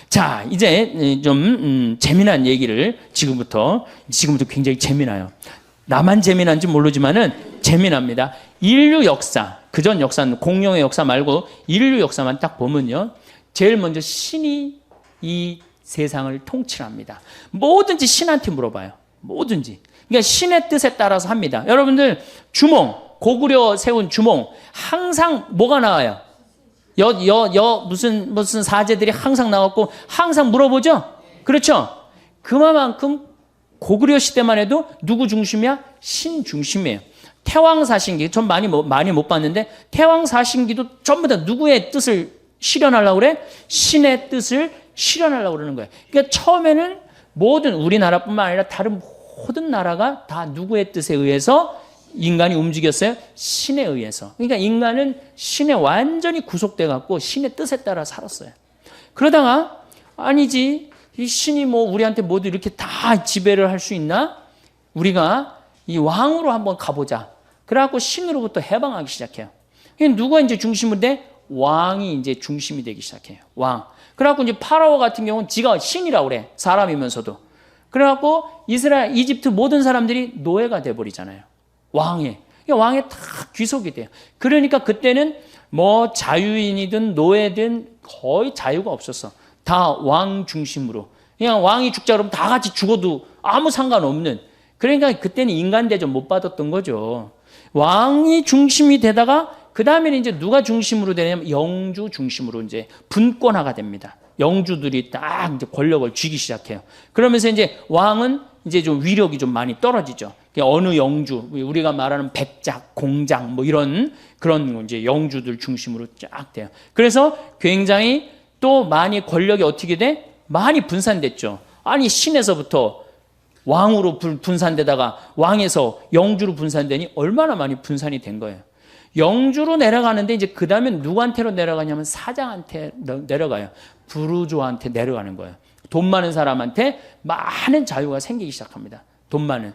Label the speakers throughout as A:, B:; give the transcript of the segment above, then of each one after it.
A: 자, 이제 좀 재미난 얘기를 지금부터 굉장히 재미나요. 나만 재미난지 모르지만은 재미납니다. 인류 역사, 그전 역사는 공룡의 역사 말고 인류 역사만 딱 보면요, 제일 먼저 신이 이 세상을 통치합니다. 뭐든지 신한테 물어봐요. 뭐든지. 그러니까 신의 뜻에 따라서 합니다. 여러분들 주몽, 고구려 세운 주몽 항상 뭐가 나와요? 무슨 사제들이 항상 나왔고 항상 물어보죠? 그렇죠? 그만큼 고구려 시대만 해도 누구 중심이야? 신 중심이에요. 태왕사신기, 전 많이 못 봤는데 태왕사신기도 전부 다 누구의 뜻을 실현하려고 그래? 신의 뜻을 실현하려고 그러는 거예요. 그러니까 처음에는 모든 우리나라뿐만 아니라 다른 모든 나라가 다 누구의 뜻에 의해서 인간이 움직였어요? 신에 의해서. 그러니까 인간은 신에 완전히 구속돼 갖고 신의 뜻에 따라 살았어요. 그러다가 아니지, 이 신이 뭐 우리한테 모두 이렇게 다 지배를 할 수 있나? 우리가 이 왕으로 한번 가보자. 그래갖고 신으로부터 해방하기 시작해요. 누가 이제 중심이 돼? 왕이 이제 중심이 되기 시작해요. 왕. 그래갖고 이제 파라오 같은 경우는 지가 신이라고 그래. 사람이면서도. 그래갖고 이집트 모든 사람들이 노예가 돼버리잖아요. 왕에 다 귀속이 돼요. 그러니까 그때는 뭐 자유인이든 노예든 거의 자유가 없었어. 다 왕 중심으로. 그냥 왕이 죽자 그러면 다 같이 죽어도 아무 상관없는. 그러니까 그때는 인간 대접 못 받았던 거죠. 왕이 중심이 되다가 그 다음에는 이제 누가 중심으로 되냐면 영주 중심으로 이제 분권화가 됩니다. 영주들이 딱 이제 권력을 쥐기 시작해요. 그러면서 이제 왕은 이제 좀 위력이 좀 많이 떨어지죠. 어느 영주, 우리가 말하는 백작, 공작 뭐 이런 그런 이제 영주들 중심으로 쫙 돼요. 그래서 굉장히 또 많이 권력이 어떻게 돼? 많이 분산됐죠. 아니 신에서부터 왕으로 분산되다가 왕에서 영주로 분산되니 얼마나 많이 분산이 된 거예요. 영주로 내려가는데 이제 그 다음에 누구한테로 내려가냐면 사장한테 내려가요. 부르주아한테 내려가는 거예요. 돈 많은 사람한테 많은 자유가 생기기 시작합니다. 돈 많은.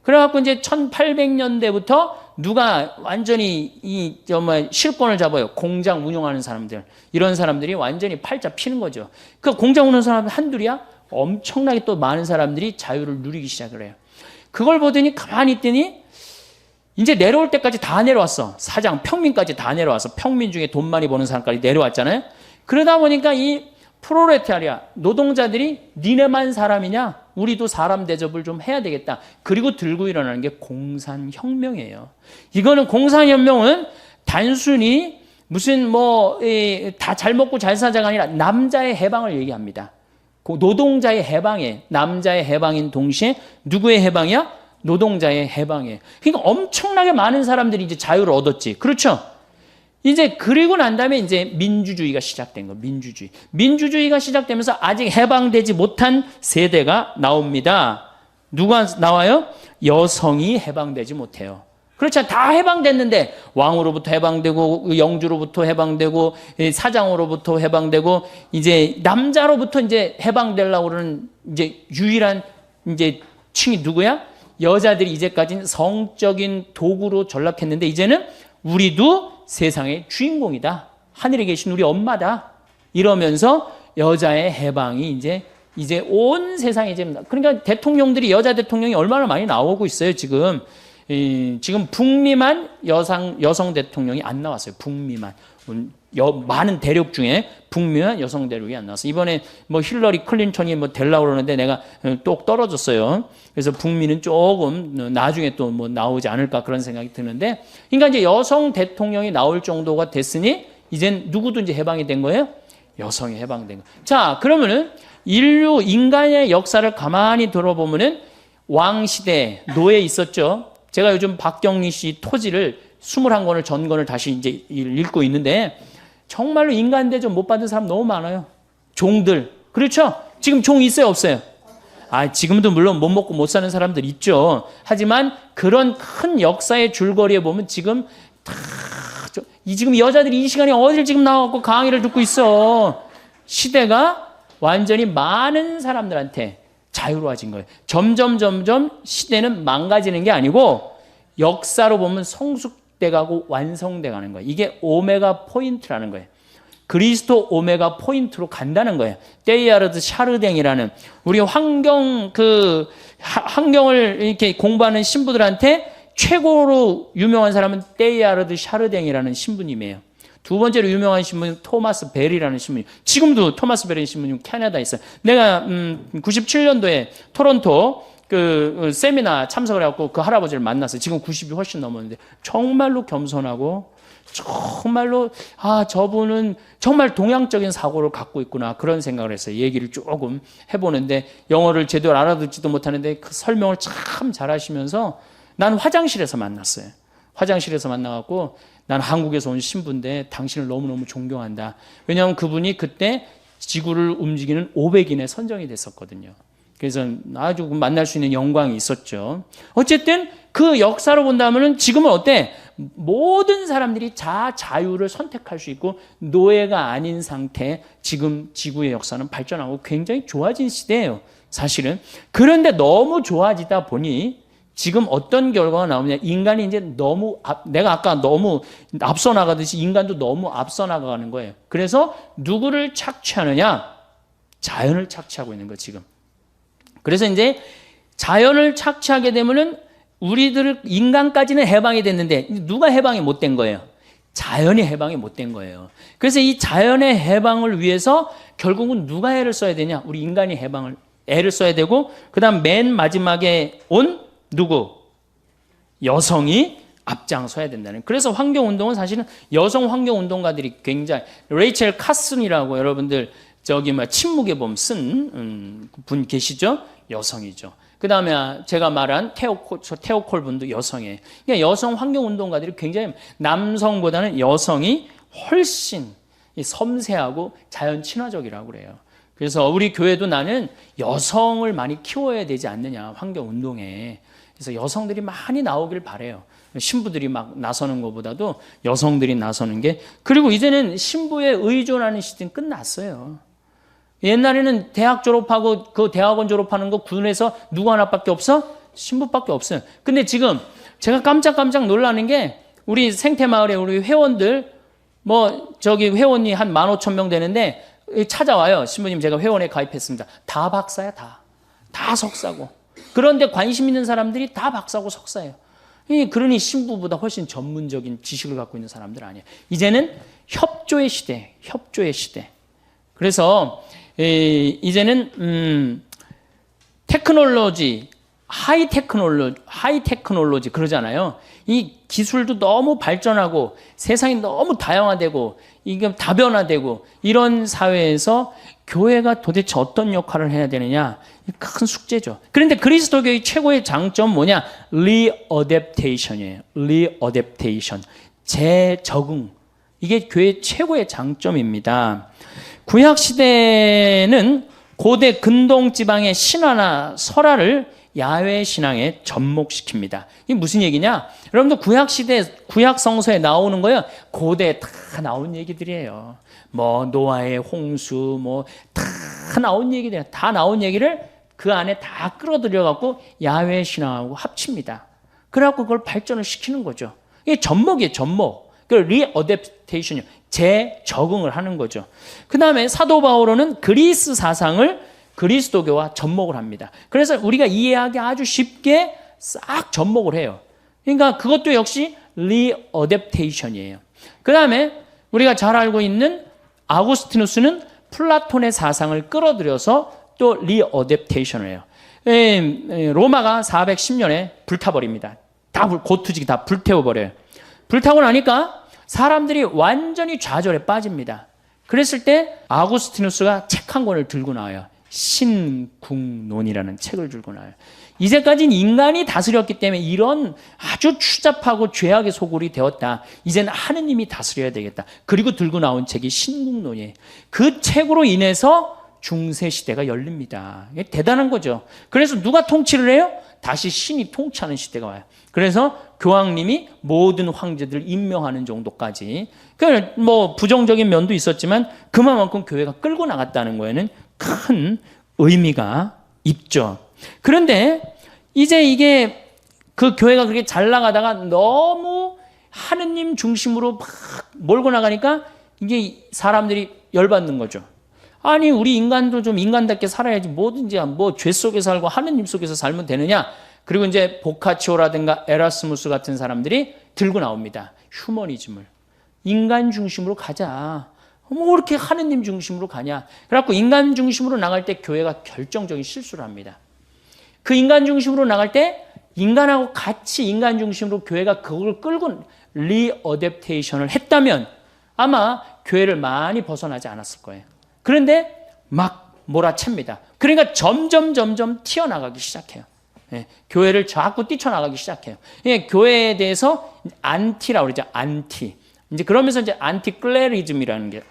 A: 그래갖고 이제 1800년대부터 누가 완전히 실권을 잡아요. 공장 운영하는 사람들. 이런 사람들이 완전히 팔자 피는 거죠. 그 공장 운영하는 사람들 한둘이야? 엄청나게 또 많은 사람들이 자유를 누리기 시작을 해요. 그걸 보더니 가만히 있더니 이제 내려올 때까지 다 내려왔어. 사장, 평민까지 다 내려와서 평민 중에 돈 많이 버는 사람까지 내려왔잖아요. 그러다 보니까 이 프롤레타리아, 노동자들이 니네만 사람이냐? 우리도 사람 대접을 좀 해야 되겠다. 그리고 들고 일어나는 게 공산혁명이에요. 이거는 공산혁명은 단순히 무슨 다 잘 먹고 잘 사자가 아니라 남자의 해방을 얘기합니다. 노동자의 해방에, 남자의 해방인 동시에 누구의 해방이야? 노동자의 해방이에요. 그러니까 엄청나게 많은 사람들이 이제 자유를 얻었지. 그렇죠? 이제 그리고 난 다음에 이제 민주주의가 시작된 거. 민주주의가 시작되면서 아직 해방되지 못한 세대가 나옵니다. 누가 나와요? 여성이 해방되지 못해요. 그렇죠. 다 해방됐는데 왕으로부터 해방되고 영주로부터 해방되고 사장으로부터 해방되고 이제 남자로부터 이제 해방되려고 그러는 이제 유일한 이제 층이 누구야? 여자들이 이제까지는 성적인 도구로 전락했는데 이제는 우리도 세상의 주인공이다. 하늘에 계신 우리 엄마다. 이러면서 여자의 해방이 이제 온 세상에 그러니까 대통령들이 여자 대통령이 얼마나 많이 나오고 있어요, 지금. 지금 북미만 여성 대통령이 안 나왔어요. 북미만. 많은 대륙 중에 북미만 여성 대륙이 안 나왔어요. 이번에 힐러리 클린턴이 되려고 그러는데 내가 똑 떨어졌어요. 그래서 북미는 조금 나중에 또 나오지 않을까 그런 생각이 드는데, 그러니까 이제 여성 대통령이 나올 정도가 됐으니 이젠 누구도 이제 해방이 된 거예요? 여성이 해방된 거예요. 자, 그러면은 인간의 역사를 가만히 들어보면은 왕시대, 노예 있었죠. 제가 요즘 박경리 씨 토지를 21권을 전권을 다시 이제 읽고 있는데 정말로 인간 대접 못 받은 사람 너무 많아요. 종들. 그렇죠? 지금 종 있어요, 없어요? 지금도 물론 못 먹고 못 사는 사람들 있죠. 하지만 그런 큰 역사의 줄거리에 보면 지금 지금 여자들이 이 시간에 어딜 지금 나와갖고 강의를 듣고 있어. 시대가 완전히 많은 사람들한테 자유로워진 거예요. 점점 시대는 망가지는 게 아니고 역사로 보면 성숙돼 가고 완성돼 가는 거예요. 이게 오메가 포인트라는 거예요. 그리스도 오메가 포인트로 간다는 거예요. 데이아르드 샤르댕이라는 우리 환경을 이렇게 공부하는 신부들한테 최고로 유명한 사람은 데이아르드 샤르댕이라는 신부님이에요. 두 번째로 유명한 신부는 토마스 벨이라는 신부님. 지금도 토마스 벨이라는 신부님 캐나다에 있어요. 내가 97년도에 토론토 그 세미나 참석을 해갖고 그 할아버지를 만났어요. 지금 90이 훨씬 넘었는데 정말로 겸손하고 정말로 저분은 정말 동양적인 사고를 갖고 있구나 그런 생각을 했어요. 얘기를 조금 해보는데 영어를 제대로 알아듣지도 못하는데 그 설명을 참 잘하시면서 난 화장실에서 만났어요. 화장실에서 만나갖고 난 한국에서 온 신부인데 당신을 너무너무 존경한다. 왜냐하면 그분이 그때 지구를 움직이는 500인에 선정이 됐었거든요. 그래서 아주 만날 수 있는 영광이 있었죠. 어쨌든 그 역사로 본다면은 지금은 어때? 모든 사람들이 자유를 선택할 수 있고 노예가 아닌 상태 지금 지구의 역사는 발전하고 굉장히 좋아진 시대예요. 사실은. 그런데 너무 좋아지다 보니 지금 어떤 결과가 나오냐. 인간이 이제 내가 아까 너무 앞서 나가듯이 인간도 너무 앞서 나가는 거예요. 그래서 누구를 착취하느냐? 자연을 착취하고 있는 거 지금. 그래서 이제 자연을 착취하게 되면은 우리들 인간까지는 해방이 됐는데 누가 해방이 못 된 거예요? 자연이 해방이 못 된 거예요. 그래서 이 자연의 해방을 위해서 결국은 누가 애를 써야 되냐? 우리 인간이 애를 써야 되고 그다음 맨 마지막에 온 누구? 여성이 앞장서야 된다는. 그래서 환경운동은 사실은 여성 환경운동가들이 굉장히 레이첼 카슨이라고 여러분들 침묵의 봄 쓴 분 계시죠? 여성이죠. 그 다음에 제가 말한 테오콜 분도 여성이에요. 그러니까 여성 환경운동가들이 굉장히 남성보다는 여성이 훨씬 섬세하고 자연 친화적이라고 그래요. 그래서 우리 교회도 나는 여성을 많이 키워야 되지 않느냐, 환경운동에. 그래서 여성들이 많이 나오길 바라요. 신부들이 막 나서는 것보다도 여성들이 나서는 게. 그리고 이제는 신부에 의존하는 시대는 끝났어요. 옛날에는 대학 졸업하고 그 대학원 졸업하는 거 군에서 누구 하나밖에 없어? 신부밖에 없어요. 근데 지금 제가 깜짝 놀라는 게 우리 생태마을에 우리 회원들 회원이 한 15,000명 되는데 찾아와요. 신부님 제가 회원에 가입했습니다. 다 박사야 다 석사고. 그런데 관심 있는 사람들이 다 박사고 석사예요. 그러니 신부보다 훨씬 전문적인 지식을 갖고 있는 사람들 아니에요. 이제는 협조의 시대. 그래서 이제는 테크놀로지, 하이 테크놀로지 그러잖아요. 이 기술도 너무 발전하고 세상이 너무 다양화되고 이게 다변화되고 이런 사회에서 교회가 도대체 어떤 역할을 해야 되느냐, 큰 숙제죠. 그런데 그리스도교의 최고의 장점 뭐냐? 리어댑테이션이에요. 리어댑테이션, 재적응. 이게 교회의 최고의 장점입니다. 구약 시대는 고대 근동 지방의 신화나 설화를 야훼 신앙에 접목시킵니다. 이게 무슨 얘기냐? 여러분들 구약 시대 구약 성서에 나오는 거예요. 고대에 다 나온 얘기들이에요. 노아의 홍수 다 나온 얘기들, 다 나온 얘기를 그 안에 다 끌어들여 갖고 야훼 신앙하고 합칩니다. 그래갖고 그걸 발전을 시키는 거죠. 이게 접목이에요, 접목. 그 리어댑테이션이요. 재적응을 하는 거죠. 그 다음에 사도 바오로는 그리스 사상을 그리스도교와 접목을 합니다. 그래서 우리가 이해하기 아주 쉽게 싹 접목을 해요. 그러니까 그것도 역시 리어댑테이션이에요. 그 다음에 우리가 잘 알고 있는 아구스티누스는 플라톤의 사상을 끌어들여서 또 리어댑테이션을 해요. 로마가 410년에 불타버립니다. 고투지기 다 불태워버려요. 불타고 나니까 사람들이 완전히 좌절에 빠집니다. 그랬을 때 아구스티누스가 책 한 권을 들고 나와요. 신국론이라는 책을 들고 나와요. 이제까지는 인간이 다스렸기 때문에 이런 아주 추잡하고 죄악의 소굴이 되었다. 이제는 하느님이 다스려야 되겠다. 그리고 들고 나온 책이 신국론이에요. 그 책으로 인해서 중세시대가 열립니다. 이게 대단한 거죠. 그래서 누가 통치를 해요? 다시 신이 통치하는 시대가 와요. 그래서 교황님이 모든 황제들을 임명하는 정도까지. 부정적인 면도 있었지만 그만큼 교회가 끌고 나갔다는 거에는 큰 의미가 있죠. 그런데 이제 이게 그 교회가 그렇게 잘 나가다가 너무 하느님 중심으로 막 몰고 나가니까 이게 사람들이 열받는 거죠. 아니 우리 인간도 좀 인간답게 살아야지 뭐든지 뭐 죄 속에 살고 하느님 속에서 살면 되느냐. 그리고 이제 보카치오라든가 에라스무스 같은 사람들이 들고 나옵니다. 휴머니즘을. 인간 중심으로 가자. 뭐 이렇게 하느님 중심으로 가냐. 그래갖고 인간 중심으로 나갈 때 교회가 결정적인 실수를 합니다. 그 인간 중심으로 나갈 때 인간하고 같이 인간 중심으로 교회가 그걸 끌고 리어댑테이션을 했다면 아마 교회를 많이 벗어나지 않았을 거예요. 그런데 막 몰아챕니다. 그러니까 점점 튀어나가기 시작해요. 예, 교회를 자꾸 뛰쳐나가기 시작해요. 예, 교회에 대해서 안티라고 그러죠. 안티. 이제 그러면서 이제 안티클레리즘이라는 게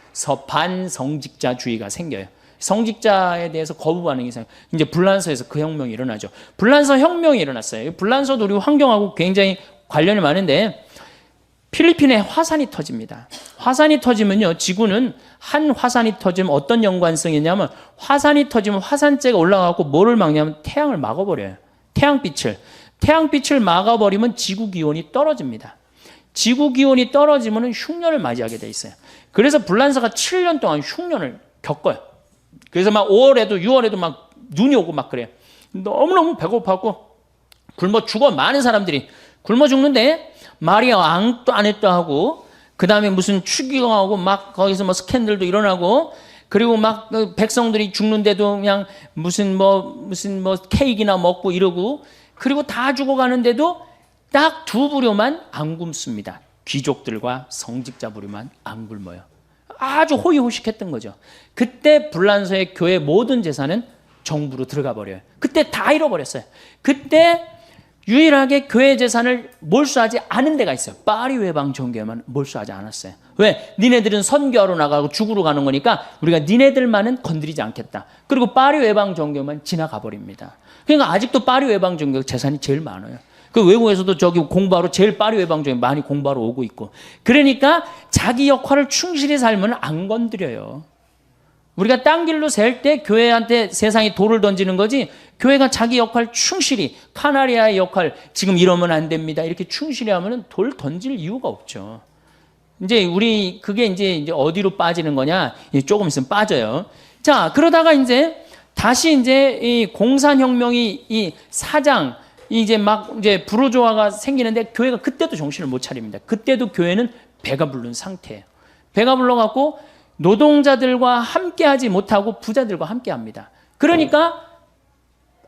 A: 반성직자주의가 생겨요. 성직자에 대해서 거부 반응이 생겨요. 이제 불란서에서 그 혁명이 일어나죠. 불란서 혁명이 일어났어요. 불란서도 우리 환경하고 굉장히 관련이 많은데 필리핀에 화산이 터집니다. 화산이 터지면요, 지구는 한 화산이 터지면 어떤 연관성이 있냐면 화산이 터지면 화산재가 올라가고 뭐를 막냐면 태양을 막아버려요. 태양빛을 막아버리면 지구 기온이 떨어집니다. 지구 기온이 떨어지면 흉년을 맞이하게 돼 있어요. 그래서 불란서가 7년 동안 흉년을 겪어요. 그래서 막 5월에도 6월에도 막 눈이 오고 막 그래요. 너무너무 배고파고 굶어 죽어. 많은 사람들이 굶어 죽는데 마리아 앙뚜아네트 하고 그 다음에 무슨 추기경하고 막 거기서 뭐 스캔들도 일어나고 그리고 막 백성들이 죽는데도 그냥 무슨 뭐 케이크나 먹고 이러고 그리고 다 죽어가는데도 딱 두 부류만 안 굶습니다. 귀족들과 성직자 부류만 안 굶어요. 아주 호의호식했던 거죠. 그때 불란서의 교회 모든 재산은 정부로 들어가 버려요. 그때 다 잃어버렸어요. 그때 유일하게 교회 재산을 몰수하지 않은 데가 있어요. 파리 외방 종교만 몰수하지 않았어요. 왜? 니네들은 선교하러 나가고 죽으러 가는 거니까 우리가 니네들만은 건드리지 않겠다. 그리고 파리 외방 종교만 지나가 버립니다. 그러니까 아직도 파리 외방 종교 재산이 제일 많아요. 그 외국에서도 저기 공부하러 제일 파리 외방 종교 많이 공부하러 오고 있고. 그러니까 자기 역할을 충실히 살면 안 건드려요. 우리가 딴 길로 셀 때 교회한테 세상이 돌을 던지는 거지 교회가 자기 역할 충실히 카나리아의 역할 지금 이러면 안 됩니다. 이렇게 충실히 하면은 돌 던질 이유가 없죠. 이제 우리 그게 이제 어디로 빠지는 거냐? 조금 있으면 빠져요. 자, 그러다가 이제 다시 이제 이 공산혁명이 이 사장 이제 막 이제 부르조아가 생기는데 교회가 그때도 정신을 못 차립니다. 그때도 교회는 배가 부른 상태예요. 배가 불러갖고 노동자들과 함께하지 못하고 부자들과 함께합니다. 그러니까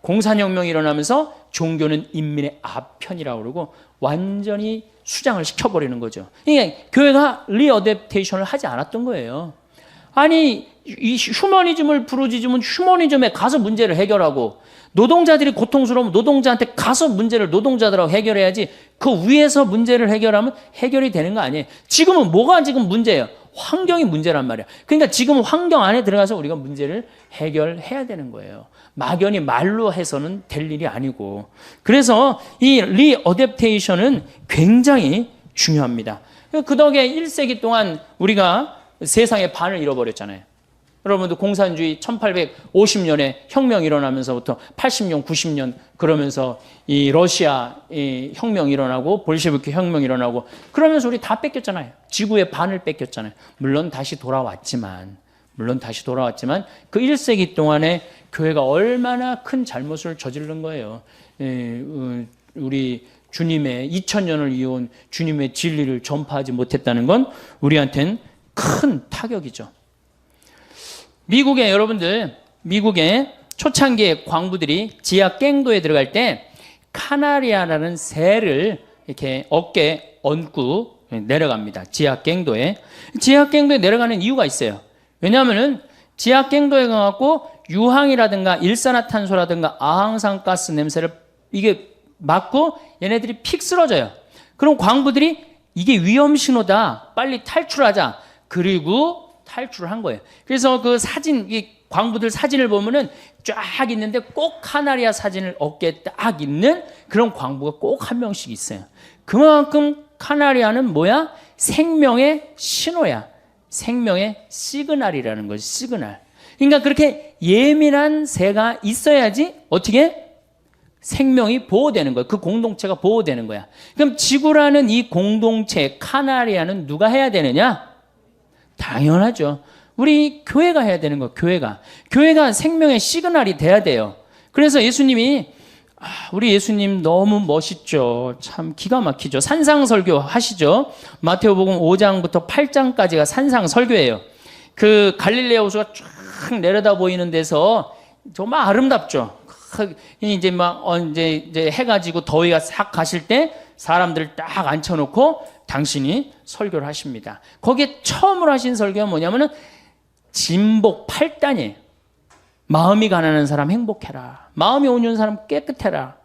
A: 공산혁명이 일어나면서 종교는 인민의 아편이라고 그러고 완전히 수장을 시켜버리는 거죠. 그러니까 교회가 리어댑테이션을 하지 않았던 거예요. 아니 이 휴머니즘을 부르짖으면 휴머니즘에 가서 문제를 해결하고 노동자들이 고통스러우면 노동자한테 가서 문제를 노동자들하고 해결해야지 그 위에서 문제를 해결하면 해결이 되는 거 아니에요. 지금은 뭐가 지금 문제예요? 환경이 문제란 말이야. 그러니까 지금 환경 안에 들어가서 우리가 문제를 해결해야 되는 거예요. 막연히 말로 해서는 될 일이 아니고. 그래서 이 리어댑테이션은 굉장히 중요합니다. 그 덕에 1세기 동안 우리가 세상의 반을 잃어버렸잖아요. 여러분도 공산주의 1850년에 혁명이 일어나면서부터 80년, 90년 그러면서 이 러시아 이 혁명이 일어나고 볼셰비키 혁명이 일어나고 그러면서 우리 다 뺏겼잖아요. 지구의 반을 뺏겼잖아요. 물론 다시 돌아왔지만 그 1세기 동안에 교회가 얼마나 큰 잘못을 저지른 거예요. 우리 주님의 2000년을 이어온 주님의 진리를 전파하지 못했다는 건 우리한테는 큰 타격이죠. 미국의 초창기의 광부들이 지하 갱도에 들어갈 때 카나리아라는 새를 이렇게 어깨에 얹고 내려갑니다. 지하 갱도에 내려가는 이유가 있어요. 왜냐하면은 지하 갱도에 가갖고 유황이라든가 일산화탄소라든가 아항산가스 냄새를 이게 맡고 얘네들이 픽 쓰러져요. 그럼 광부들이 이게 위험 신호다. 빨리 탈출하자. 그리고 탈출을 한 거예요. 그래서 그 사진, 이 광부들 사진을 보면은 쫙 있는데 꼭 카나리아 사진을 어깨에 딱 있는 그런 광부가 꼭 한 명씩 있어요. 그만큼 카나리아는 뭐야? 생명의 신호야. 생명의 시그널이라는 거지, 시그널. 그러니까 그렇게 예민한 새가 있어야지 어떻게? 생명이 보호되는 거야. 그 공동체가 보호되는 거야. 그럼 지구라는 이 공동체, 카나리아는 누가 해야 되느냐? 당연하죠. 우리 교회가 해야 되는 거, 교회가 생명의 시그널이 돼야 돼요. 그래서 예수님이 우리 예수님 너무 멋있죠. 참 기가 막히죠. 산상설교 하시죠. 마태오복음 5장부터 8장까지가 산상설교예요. 그 갈릴레아 호수가 쫙 내려다 보이는 데서 정말 아름답죠. 이제 막 이제 해가 지고 더위가 싹 가실 때 사람들 딱 앉혀놓고 당신이 설교를 하십니다. 거기에 처음으로 하신 설교가 뭐냐면은 진복 8단이에요. 마음이 가난한 사람 행복해라. 마음이 온유한 사람 깨끗해라.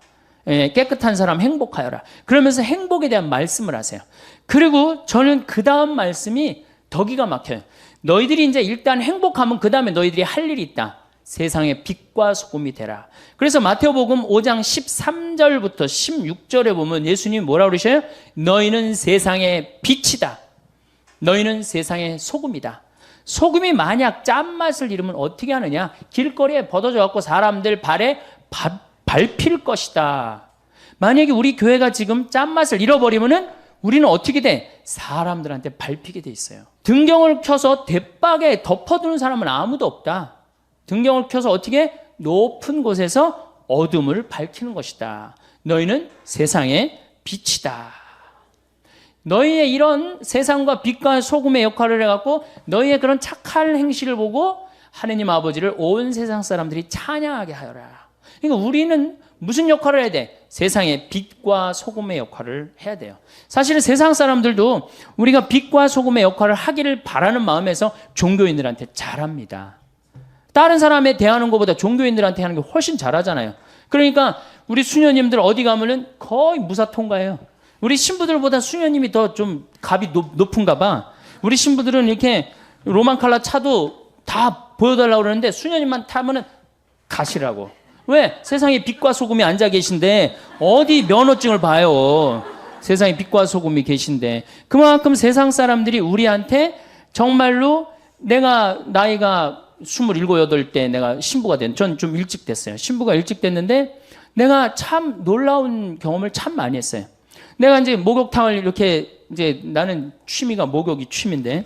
A: 깨끗한 사람 행복하여라. 그러면서 행복에 대한 말씀을 하세요. 그리고 저는 그 다음 말씀이 더 기가 막혀요. 너희들이 이제 일단 행복하면 그 다음에 너희들이 할 일이 있다. 세상의 빛과 소금이 되라. 그래서 마태복음 5장 13절부터 16절에 보면 예수님이 뭐라고 그러셔요? 너희는 세상의 빛이다. 너희는 세상의 소금이다. 소금이 만약 짠맛을 잃으면 어떻게 하느냐? 길거리에 벗어져 갖고 사람들 발에 밟힐 것이다. 만약에 우리 교회가 지금 짠맛을 잃어버리면은 우리는 어떻게 돼? 사람들한테 밟히게 돼 있어요. 등경을 켜서 대박에 덮어두는 사람은 아무도 없다. 등경을 켜서 어떻게? 높은 곳에서 어둠을 밝히는 것이다. 너희는 세상의 빛이다. 너희의 이런 세상과 빛과 소금의 역할을 해갖고 너희의 그런 착한 행실을 보고 하느님 아버지를 온 세상 사람들이 찬양하게 하여라. 그러니까 우리는 무슨 역할을 해야 돼? 세상의 빛과 소금의 역할을 해야 돼요. 사실은 세상 사람들도 우리가 빛과 소금의 역할을 하기를 바라는 마음에서 종교인들한테 잘합니다. 다른 사람에 대하는 것보다 종교인들한테 하는 게 훨씬 잘하잖아요. 그러니까 우리 수녀님들 어디 가면은 거의 무사 통과해요. 우리 신부들보다 수녀님이 더 좀 값이 높은가 봐. 우리 신부들은 이렇게 로만 칼라 차도 다 보여달라고 그러는데 수녀님만 타면은 가시라고. 왜? 세상에 빛과 소금이 앉아 계신데 어디 면허증을 봐요. 세상에 빛과 소금이 계신데. 그만큼 세상 사람들이 우리한테 정말로 내가 나이가 27, 8때 내가 신부가 전 좀 일찍 됐어요. 신부가 일찍 됐는데 내가 참 놀라운 경험을 참 많이 했어요. 내가 이제 목욕탕을 이렇게 이제 나는 취미가 목욕이 취미인데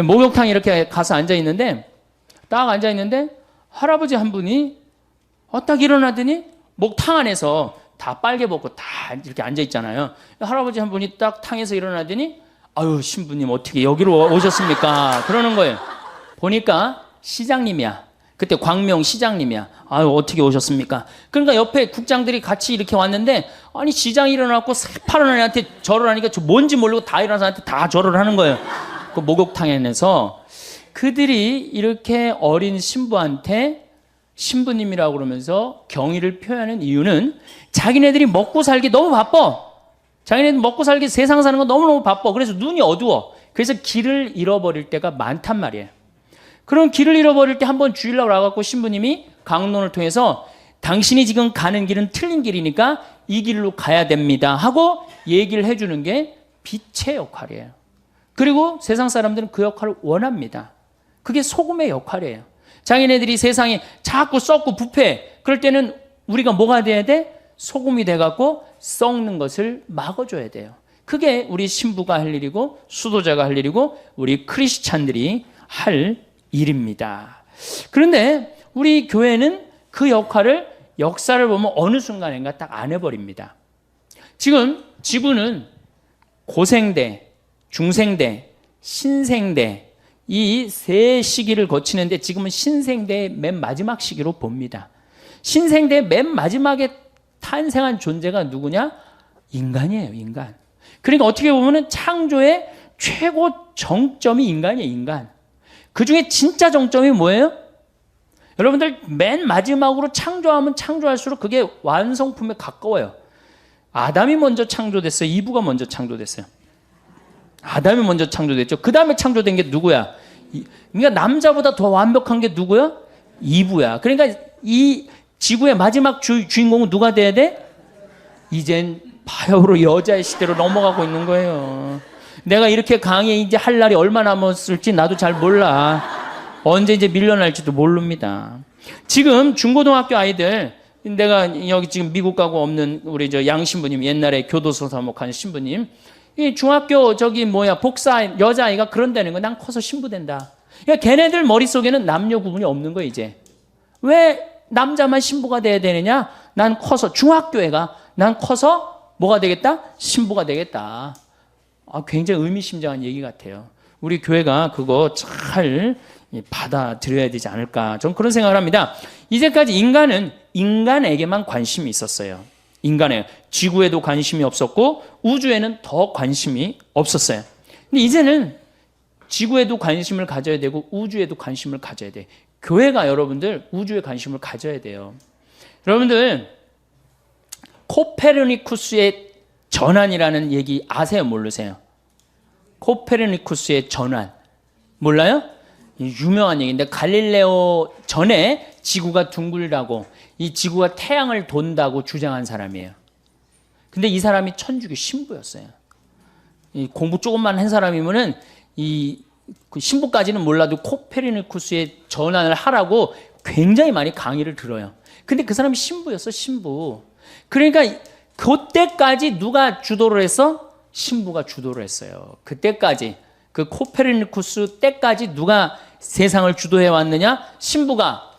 A: 목욕탕에 이렇게 가서 앉아 있는데 딱 앉아 있는데 할아버지 한 분이 딱 일어나더니 목탕 안에서 다 빨개 벗고 다 이렇게 앉아 있잖아요. 할아버지 한 분이 딱 탕에서 일어나더니 아유 신부님 어떻게 여기로 오셨습니까? 그러는 거예요. 보니까 시장님이야. 그때 광명 시장님이야. 아유 어떻게 오셨습니까? 그러니까 옆에 국장들이 같이 이렇게 왔는데 아니 시장이 일어나고 새파란 애한테 절을 하니까 저 뭔지 모르고 다 일어나서 한테 다 절을 하는 거예요. 그 목욕탕에서 그들이 이렇게 어린 신부한테 신부님이라고 그러면서 경의를 표하는 이유는 자기네들이 먹고 살기 너무 바빠. 자기네들 먹고 살기 세상 사는 거 너무너무 바빠. 그래서 눈이 어두워. 그래서 길을 잃어버릴 때가 많단 말이에요. 그럼 길을 잃어버릴 때 한번 주일날 와갖고 신부님이 강론을 통해서 당신이 지금 가는 길은 틀린 길이니까 이 길로 가야 됩니다 하고 얘기를 해주는 게 빛의 역할이에요. 그리고 세상 사람들은 그 역할을 원합니다. 그게 소금의 역할이에요. 자기네들이 세상에 자꾸 썩고 부패. 그럴 때는 우리가 뭐가 돼야 돼? 소금이 돼갖고 썩는 것을 막아줘야 돼요. 그게 우리 신부가 할 일이고 수도자가 할 일이고 우리 크리스찬들이 할 일입니다. 그런데 우리 교회는 그 역할을 역사를 보면 어느 순간인가 딱 안 해버립니다. 지금 지구는 고생대, 중생대, 신생대 이 세 시기를 거치는데 지금은 신생대의 맨 마지막 시기로 봅니다. 신생대의 맨 마지막에 탄생한 존재가 누구냐? 인간이에요, 인간. 그러니까 어떻게 보면 창조의 최고 정점이 인간이에요, 인간. 그 중에 진짜 정점이 뭐예요? 여러분들 맨 마지막으로 창조하면 창조할수록 그게 완성품에 가까워요. 아담이 먼저 창조됐어요? 이브가 먼저 창조됐어요? 아담이 먼저 창조됐죠. 그 다음에 창조된 게 누구야? 그러니까 남자보다 더 완벽한 게 누구야? 이브야. 그러니까 이 지구의 마지막 주인공은 누가 돼야 돼? 이젠 바야흐로 여자의 시대로 넘어가고 있는 거예요. 내가 이렇게 강의 이제 할 날이 얼마 남았을지 나도 잘 몰라. 언제 이제 밀려날지도 모릅니다. 지금 중고등학교 아이들, 내가 여기 지금 미국 가고 없는 우리 저 양 신부님, 옛날에 교도소 사목한 신부님, 이 중학교 복사 여자아이가 그런다는 거, 난 커서 신부된다. 그러니까 걔네들 머릿속에는 남녀 구분이 없는 거예요, 이제. 왜 남자만 신부가 돼야 되느냐? 난 커서, 중학교애가 난 커서 뭐가 되겠다? 신부가 되겠다. 굉장히 의미심장한 얘기 같아요. 우리 교회가 그거 잘 받아들여야 되지 않을까. 저는 그런 생각을 합니다. 이제까지 인간은 인간에게만 관심이 있었어요. 인간에, 지구에도 관심이 없었고 우주에는 더 관심이 없었어요. 근데 이제는 지구에도 관심을 가져야 되고 우주에도 관심을 가져야 돼. 교회가 여러분들 우주에 관심을 가져야 돼요. 여러분들 코페르니쿠스의 전환이라는 얘기 아세요? 모르세요? 코페르니쿠스의 전환 몰라요? 유명한 얘기인데, 갈릴레오 전에 지구가 둥글다고, 이 지구가 태양을 돈다고 주장한 사람이에요. 근데 이 사람이 천주교 신부였어요. 이 공부 조금만 한 사람이면은 그 신부까지는 몰라도 코페르니쿠스의 전환을 하라고 굉장히 많이 강의를 들어요. 근데 그 사람이 신부였어, 신부. 그러니까 그때까지 누가 주도를 했어? 신부가 주도를 했어요. 그때까지. 그 코페르니쿠스 때까지 누가 세상을 주도해 왔느냐? 신부가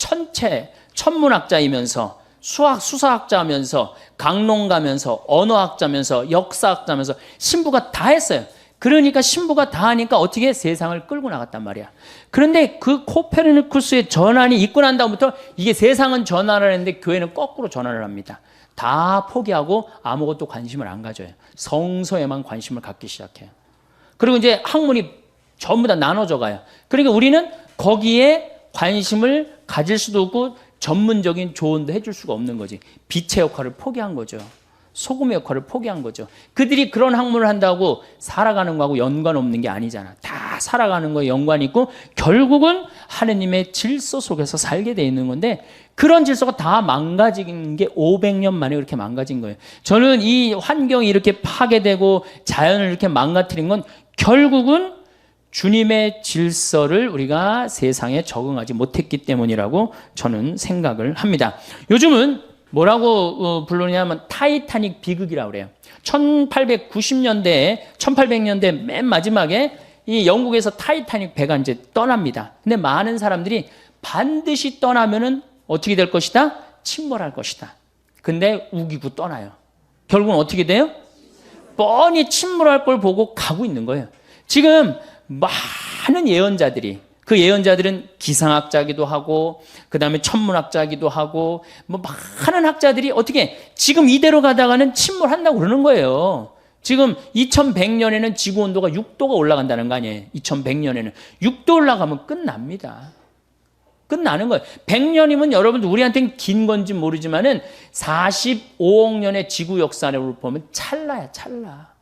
A: 천문학자이면서 수사학자면서 강론가면서 언어학자면서 역사학자면서 신부가 다 했어요. 그러니까 신부가 다 하니까 어떻게 세상을 끌고 나갔단 말이야. 그런데 그 코페르니쿠스의 전환이 있고 난 다음부터 이게 세상은 전환을 했는데 교회는 거꾸로 전환을 합니다. 다 포기하고 아무것도 관심을 안 가져요. 성서에만 관심을 갖기 시작해요. 그리고 이제 학문이 전부 다 나눠져 가요. 그러니까 우리는 거기에 관심을 가질 수도 없고 전문적인 조언도 해줄 수가 없는 거지. 빛의 역할을 포기한 거죠. 소금의 역할을 포기한 거죠. 그들이 그런 학문을 한다고 살아가는 거하고 연관 없는 게 아니잖아. 다 살아가는 거에 연관이 있고 결국은 하느님의 질서 속에서 살게 돼 있는 건데, 그런 질서가 다 망가진 게 500년 만에 그렇게 망가진 거예요. 저는 이 환경이 이렇게 파괴되고 자연을 이렇게 망가뜨린 건 결국은 주님의 질서를 우리가 세상에 적응하지 못했기 때문이라고 저는 생각을 합니다. 요즘은 뭐라고 부르냐면 타이타닉 비극이라고 그래요. 1890년대 맨 마지막에 이 영국에서 타이타닉 배가 이제 떠납니다. 근데 많은 사람들이 반드시 떠나면은 어떻게 될 것이다? 침몰할 것이다. 근데 우기고 떠나요. 결국은 어떻게 돼요? 뻔히 침몰할 걸 보고 가고 있는 거예요. 지금 많은 예언자들이, 그 예언자들은 기상학자기도 하고 그 다음에 천문학자기도 하고 많은 학자들이 어떻게 지금 이대로 가다가는 침몰한다고 그러는 거예요. 지금 2100년에는 지구온도가 6도가 올라간다는 거 아니에요. 2100년에는 6도 올라가면 끝납니다. 끝나는 거예요. 100년이면 여러분들 우리한테는 긴 건지 모르지만은 45억 년의 지구 역사를 보면 찰나야, 찰나.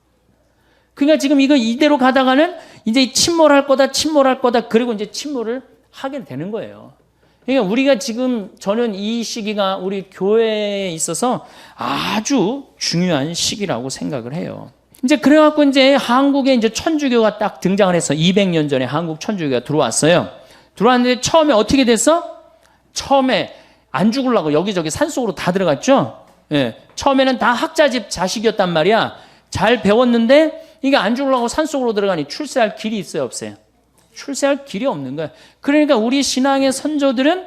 A: 그러니까 지금 이거 이대로 가다가는 이제 침몰할 거다. 그리고 이제 침몰을 하게 되는 거예요. 그러니까 우리가 지금, 저는 이 시기가 우리 교회에 있어서 아주 중요한 시기라고 생각을 해요. 이제 그래갖고 이제 한국에 이제 천주교가 딱 등장을 해서 200년 전에 한국 천주교가 들어왔어요. 들어왔는데 처음에 어떻게 됐어? 처음에 안 죽으려고 여기저기 산속으로 다 들어갔죠? 예. 처음에는 다 학자 집 자식이었단 말이야. 잘 배웠는데 이게 안 죽으려고 산속으로 들어가니 출세할 길이 있어요, 없어요? 출세할 길이 없는 거야. 그러니까 우리 신앙의 선조들은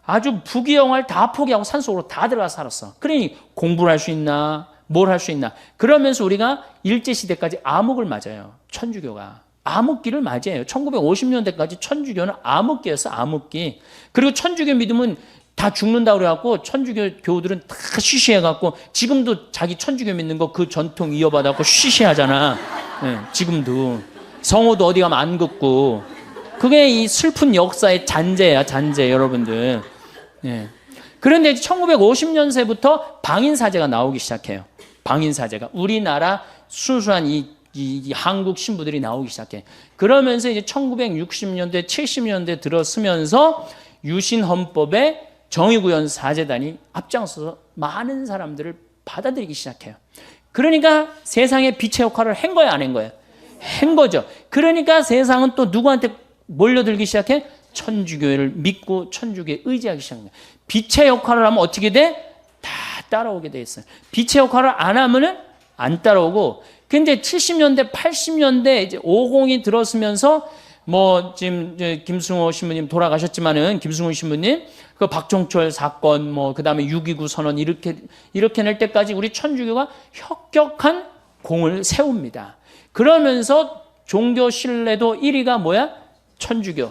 A: 아주 부귀영화를 다 포기하고 산속으로 다 들어가 살았어. 그러니 공부를 할 수 있나, 뭘 할 수 있나. 그러면서 우리가 일제시대까지 암흑을 맞아요. 천주교가. 암흑기를 맞이해요. 1950년대까지 천주교는 암흑기였어, 암흑기. 그리고 천주교 믿으면 다 죽는다고 그래갖고 천주교 교우들은 다 쉬쉬해갖고 지금도 자기 천주교 믿는 거 그 전통 이어받아갖고 쉬쉬하잖아. 네, 지금도. 성호도 어디 가면 안 긋고. 그게 이 슬픈 역사의 잔재야, 잔재, 여러분들. 네. 그런데 1950년세부터 방인사제가 나오기 시작해요. 방인사제가. 우리나라 순수한 이 한국 신부들이 나오기 시작해. 그러면서 이제 1960년대, 70년대 들어서면서 유신헌법에 정의구현 사제단이 앞장서서 많은 사람들을 받아들이기 시작해요. 그러니까 세상에 빛의 역할을 한 거야, 안 한 거야? 한 거죠. 그러니까 세상은 또 누구한테 몰려들기 시작해? 천주교를 믿고 천주교에 의지하기 시작해요. 빛의 역할을 하면 어떻게 돼? 다 따라오게 돼 있어요. 빛의 역할을 안 하면은 안 따라오고, 근데 70년대, 80년대 이제 50이 들었으면서 뭐 지금 이제 김승호 신부님 돌아가셨지만은 김승호 신부님 그 박종철 사건 뭐 그다음에 6.29 선언 이렇게 낼 때까지 우리 천주교가 혁혁한 공을 세웁니다. 그러면서 종교 신뢰도 1위가 뭐야? 천주교.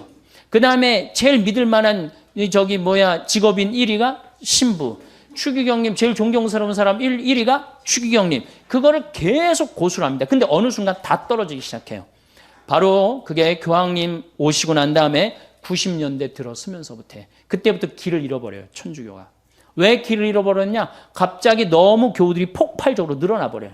A: 그다음에 제일 믿을 만한 직업인 1위가 신부. 추기경님 제일 존경스러운 사람 1위가 추기경님. 그거를 계속 고수를 합니다. 근데 어느 순간 다 떨어지기 시작해요. 바로 그게 교황님 오시고 난 다음에 90년대 들어서면서부터 그때부터 길을 잃어버려요. 천주교가. 왜 길을 잃어버렸냐? 갑자기 너무 교우들이 폭발적으로 늘어나 버려요.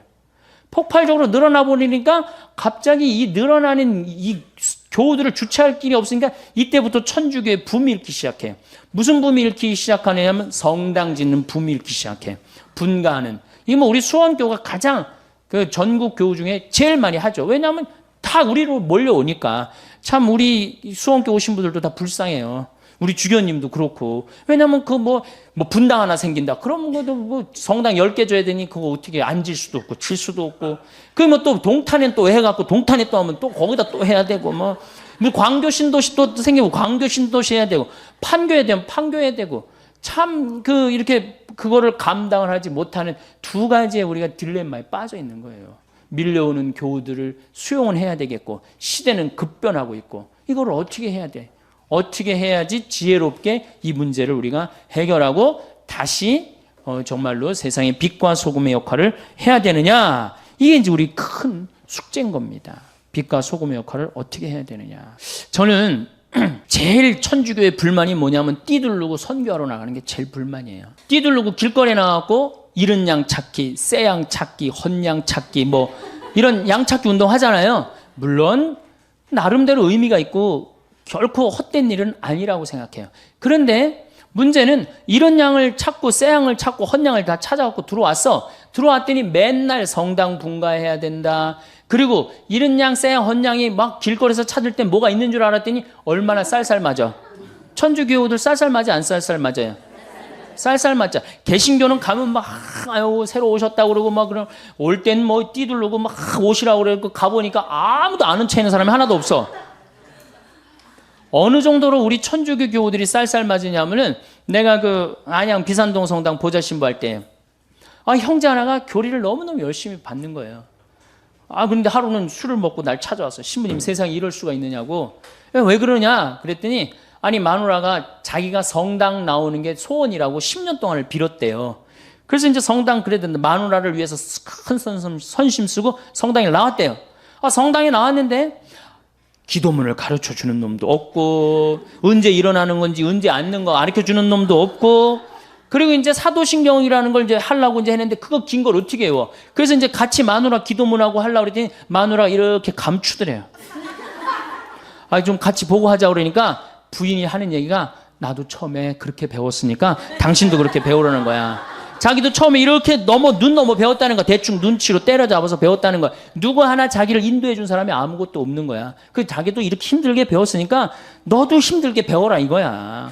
A: 폭발적으로 늘어나 버리니까 갑자기 이 늘어나는 이 교우들을 주체할 길이 없으니까 이때부터 천주교의 붐이 일기 시작해요. 무슨 붐이 일기 시작하냐면 성당 짓는 붐이 일기 시작해요. 분가하는. 이게 뭐 우리 수원교가 가장 그 전국 교우 중에 제일 많이 하죠. 왜냐하면 다 우리로 몰려오니까. 참 우리 수원교 오신 분들도 다 불쌍해요. 우리 주교님도 그렇고. 왜냐면 그 뭐 분당 하나 생긴다. 그럼 뭐 성당 10개 줘야 되니 그거 어떻게 앉을 수도 없고 칠 수도 없고. 그 뭐 또 동탄에 또 해갖고 동탄에 또 하면 또 거기다 또 해야 되고 뭐 광교 신도시 또 생기고 광교 신도시 해야 되고 판교해야 되면 판교해야 되고 참 이렇게 그거를 감당을 하지 못하는 두 가지의 우리가 딜레마에 빠져 있는 거예요. 밀려오는 교우들을 수용은 해야 되겠고 시대는 급변하고 있고 이걸 어떻게 해야 돼? 어떻게 해야지 지혜롭게 이 문제를 우리가 해결하고 다시 정말로 세상의 빛과 소금의 역할을 해야 되느냐? 이게 이제 우리 큰 숙제인 겁니다. 빛과 소금의 역할을 어떻게 해야 되느냐? 저는 제일 천주교의 불만이 뭐냐면 띠두르고 선교하러 나가는 게 제일 불만이에요. 띠두르고 길거리에 나가고 이른 양 찾기, 새 양 찾기, 헌양 찾기 뭐 이런 양 찾기 운동 하잖아요. 물론 나름대로 의미가 있고 결코 헛된 일은 아니라고 생각해요. 그런데 문제는 이런 양을 찾고 새 양을 찾고 헌양을 다 찾아갖고 들어왔더니 맨날 성당 분가해야 된다. 그리고 이른 양, 새 양, 헌양이 막 길거리에서 찾을 때 뭐가 있는 줄 알았더니 얼마나 쌀쌀 맞아. 천주교우들 쌀쌀 맞아 안 쌀쌀 맞아요? 쌀쌀 맞자. 개신교는 가면 막 아유 새로 오셨다고 그러고 막 그럼 올 땐 뭐 띠두르고 막 오시라고 그러고 가보니까 아무도 아는 체 있는 사람이 하나도 없어. 어느 정도로 우리 천주교 교우들이 쌀쌀 맞으냐면은 내가 안양 비산동 성당 보좌 신부할 때 형제 하나가 교리를 너무너무 열심히 받는 거예요. 그런데 하루는 술을 먹고 날 찾아왔어. 신부님 세상에 이럴 수가 있느냐고. 왜 그러냐 그랬더니 마누라가 자기가 성당 나오는 게 소원이라고 10년 동안을 빌었대요. 그래서 이제 성당 그래도 마누라를 위해서 큰 선심 쓰고 성당에 나왔대요. 성당에 나왔는데 기도문을 가르쳐 주는 놈도 없고 언제 일어나는 건지 언제 앉는 거 가르쳐 주는 놈도 없고 그리고 이제 사도신경이라는 걸 이제 하려고 이제 했는데 그거 긴 걸 어떻게 외워? 그래서 이제 같이 마누라 기도문하고 하려고 그랬더니 마누라 이렇게 감추더래요. 좀 같이 보고 하자 그러니까 부인이 하는 얘기가 나도 처음에 그렇게 배웠으니까 당신도 그렇게 배우라는 거야. 자기도 처음에 이렇게 눈 넘어 배웠다는 거야. 대충 눈치로 때려잡아서 배웠다는 거야. 누구 하나 자기를 인도해 준 사람이 아무것도 없는 거야. 자기도 이렇게 힘들게 배웠으니까 너도 힘들게 배워라 이거야.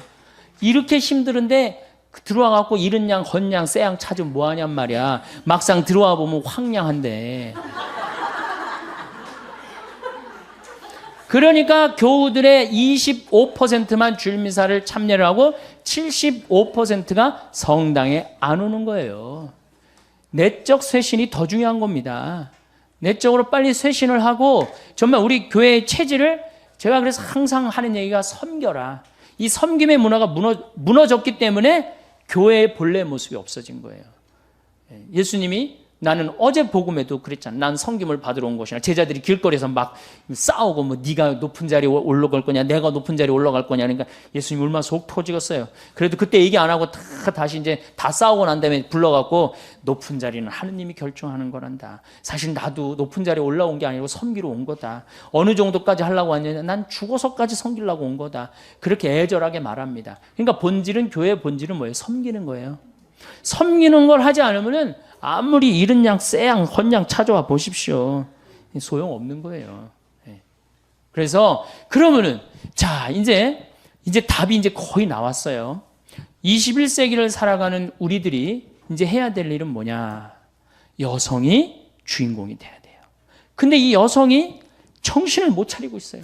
A: 이렇게 힘들은데 들어와 갖고 이른 양, 헌양, 새 양 찾으면 뭐 하냔 말이야. 막상 들어와 보면 황량한데. 그러니까 교우들의 25%만 주일미사를 참여를 하고 75%가 성당에 안 오는 거예요. 내적 쇄신이 더 중요한 겁니다. 내적으로 빨리 쇄신을 하고 정말 우리 교회의 체질을 제가 그래서 항상 하는 얘기가 섬겨라. 이 섬김의 문화가 무너졌기 때문에 교회의 본래 모습이 없어진 거예요. 예수님이 나는 어제 복음에도 그랬잖아. 난 섬김을 받으러 온 것이나 제자들이 길거리에서 막 싸우고 뭐 네가 높은 자리에 올라갈 거냐 내가 높은 자리에 올라갈 거냐 그러니까 예수님이 얼마나 속 터지겠어요. 그래도 그때 얘기 안 하고 다시 이제 다 싸우고 난 다음에 불러갖고 높은 자리는 하느님이 결정하는 거란다. 사실 나도 높은 자리에 올라온 게 아니고 섬기러 온 거다. 어느 정도까지 하려고 왔느냐 난 죽어서까지 섬기려고 온 거다. 그렇게 애절하게 말합니다. 그러니까 교회의 본질은 뭐예요? 섬기는 거예요. 섬기는 걸 하지 않으면은 아무리 이른 양, 새 양, 헌양 찾아와 보십시오. 소용없는 거예요. 그래서 그러면은 자 이제 답이 이제 거의 나왔어요. 21세기를 살아가는 우리들이 이제 해야 될 일은 뭐냐? 여성이 주인공이 돼야 돼요. 근데 이 여성이 정신을 못 차리고 있어요.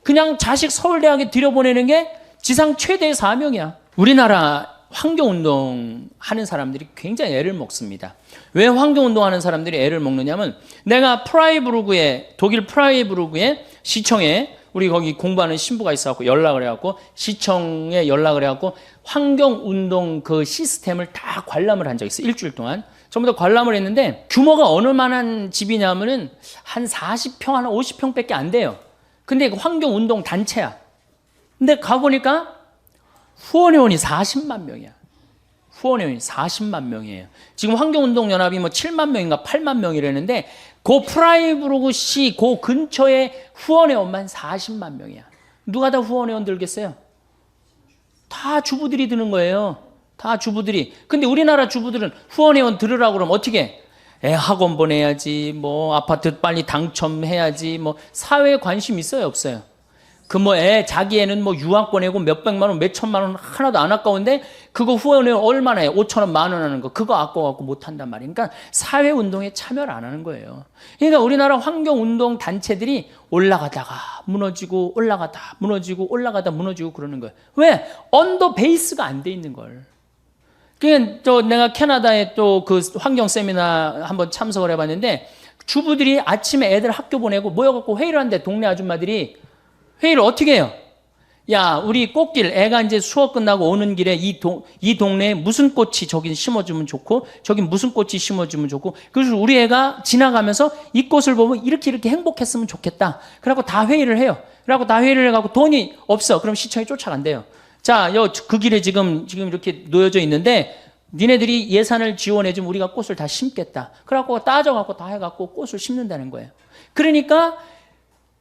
A: 그냥 자식 서울대학에 들여보내는 게 지상 최대의 사명이야. 우리나라 환경운동 하는 사람들이 굉장히 애를 먹습니다. 왜 환경운동 하는 사람들이 애를 먹느냐면, 내가 프라이부르크에, 독일 프라이부르크에 시청에 우리 거기 공부하는 신부가 있어갖고 연락을 해갖고, 시청에 연락을 해갖고 환경운동 그 시스템을 다 관람을 한 적이 있어요. 일주일 동안 전부 다 관람을 했는데, 규모가 어느 만한 집이냐면은 한 40평, 한 50평밖에 안 돼요. 근데 환경운동 단체야. 근데 가보니까 후원회원이 40만 명이야. 후원회원이 40만 명이에요. 지금 환경운동연합이 뭐 7만 명인가 8만 명이라는데, 그 프라이부르크시 그 근처에 후원회원만 40만 명이야. 누가 다 후원회원 들겠어요? 다 주부들이 드는 거예요. 다 주부들이. 근데 우리나라 주부들은 후원회원 들으라고 그러면 어떻게 해? 애 학원 보내야지, 뭐 아파트 빨리 당첨해야지, 뭐 사회에 관심 있어요, 없어요? 그 뭐 자기 애는 뭐 유학 보내고 몇백만 원, 몇천만 원 하나도 안 아까운데, 그거 후원회원 얼마나 해? 5천 원, 만 원 하는 거, 그거 아까워갖고 못 한단 말이에요. 그러니까 사회운동에 참여를 안 하는 거예요. 그러니까 우리나라 환경운동 단체들이 올라가다가 무너지고, 올라가다 무너지고, 올라가다 무너지고 그러는 거예요. 왜? 언더 베이스가 안 돼 있는 걸. 그러니까 내가 캐나다에 또 그 환경 세미나 한번 참석을 해봤는데, 주부들이 아침에 애들 학교 보내고 모여갖고 회의를 하는데, 동네 아줌마들이 회의를 어떻게 해요? 야, 우리 꽃길, 애가 이제 수업 끝나고 오는 길에 이 동네에 무슨 꽃이 저긴 심어주면 좋고, 저긴 무슨 꽃이 심어주면 좋고, 그래서 우리 애가 지나가면서 이 꽃을 보면 이렇게 행복했으면 좋겠다. 그래갖고 다 회의를 해요. 그래갖고 다 회의를 해갖고, 돈이 없어. 그럼 시청에 쫓아간대요. 자, 그 길에 지금 이렇게 놓여져 있는데, 니네들이 예산을 지원해주면 우리가 꽃을 다 심겠다. 그래갖고 따져갖고 다 해갖고 꽃을 심는다는 거예요. 그러니까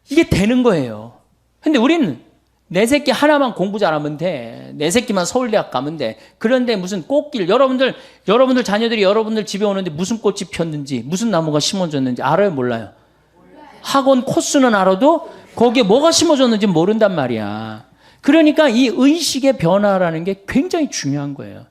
A: 이게 되는 거예요. 근데 우리는 내 새끼 하나만 공부 잘하면 돼. 내 새끼만 서울대학 가면 돼. 그런데 무슨 꽃길, 여러분들 자녀들이 여러분들 집에 오는데 무슨 꽃이 폈는지, 무슨 나무가 심어졌는지 알아요, 몰라요? 학원 코스는 알아도 거기에 뭐가 심어졌는지 모른단 말이야. 그러니까 이 의식의 변화라는 게 굉장히 중요한 거예요.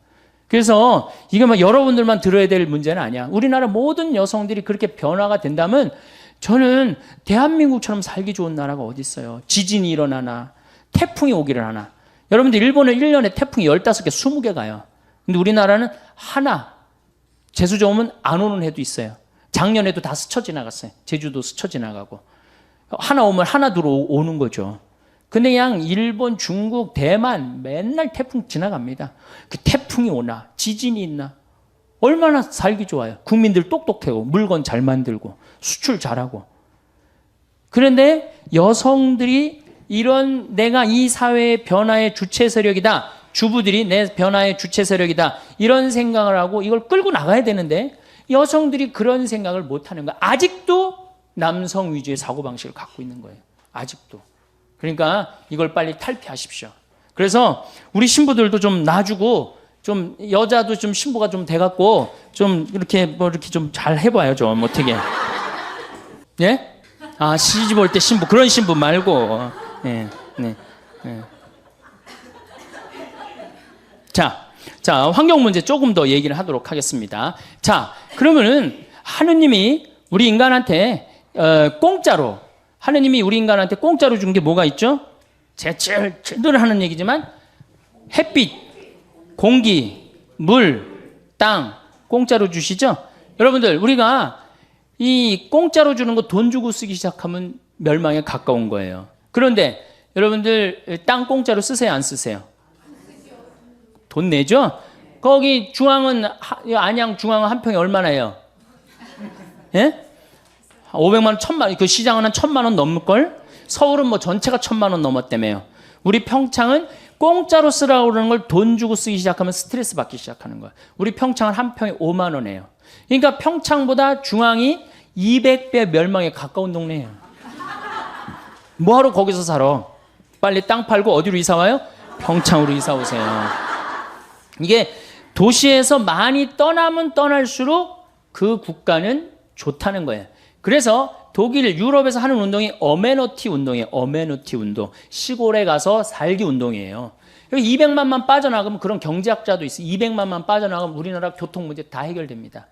A: 그래서 이게 막 여러분들만 들어야 될 문제는 아니야. 우리나라 모든 여성들이 그렇게 변화가 된다면, 저는 대한민국처럼 살기 좋은 나라가 어디 있어요? 지진이 일어나나, 태풍이 오기를 하나. 여러분들 일본은 1년에 태풍이 15개, 20개 가요. 근데 우리나라는 하나, 재수 좋으면 안 오는 해도 있어요. 작년에도 다 스쳐 지나갔어요. 제주도 스쳐 지나가고. 하나 오면 하나 들어오는 거죠. 근데 그냥 일본, 중국, 대만 맨날 태풍 지나갑니다. 그 태풍이 오나, 지진이 있나, 얼마나 살기 좋아요. 국민들 똑똑하고, 물건 잘 만들고, 수출 잘하고. 그런데 여성들이 이런, 내가 이 사회의 변화의 주체 세력이다, 주부들이 내 변화의 주체 세력이다, 이런 생각을 하고 이걸 끌고 나가야 되는데, 여성들이 그런 생각을 못하는 거야. 아직도 남성 위주의 사고방식을 갖고 있는 거예요. 아직도. 그러니까 이걸 빨리 탈피하십시오. 그래서 우리 신부들도 좀 놔주고, 좀 여자도 좀 신부가 좀 돼갖고 좀 이렇게 뭐 이렇게 좀 잘 해봐요. 좀 어떻게? 예? 아, 시집 올 때 신부, 그런 신부 말고. 네, 네, 네. 자, 환경 문제 조금 더 얘기를 하도록 하겠습니다. 자, 그러면은 하느님이 우리 인간한테 공짜로, 하느님이 우리 인간한테 공짜로 준 게 뭐가 있죠? 제가 늘 하는 얘기지만, 햇빛, 공기, 물, 땅 공짜로 주시죠? 여러분들, 우리가 이 공짜로 주는 거 돈 주고 쓰기 시작하면 멸망에 가까운 거예요. 그런데 여러분들 땅 공짜로 쓰세요, 안 쓰세요? 돈 내죠? 거기 중앙은, 안양 중앙은 한 평에 얼마나 해요? 예? 500만 원, 1000만 원, 그 시장은 한 1000만 원 넘을걸? 서울은 뭐 전체가 1000만 원 넘었다며요. 우리 평창은 공짜로 쓰라고 그러는 걸 돈 주고 쓰기 시작하면 스트레스 받기 시작하는 거야. 우리 평창은 한 평에 5만 원이에요. 그러니까 평창보다 중앙이 200배 멸망에 가까운 동네예요. 뭐하러 거기서 살아? 빨리 땅 팔고 어디로 이사 와요? 평창으로 이사 오세요. 이게 도시에서 많이 떠나면 떠날수록 그 국가는 좋다는 거예요. 그래서 독일, 유럽에서 하는 운동이 어메너티 운동이에요. 어메너티 운동. 시골에 가서 살기 운동이에요. 여기 200만만 빠져나가면, 그런 경제학자도 있어요. 200만만 빠져나가면 우리나라 교통 문제 다 해결됩니다.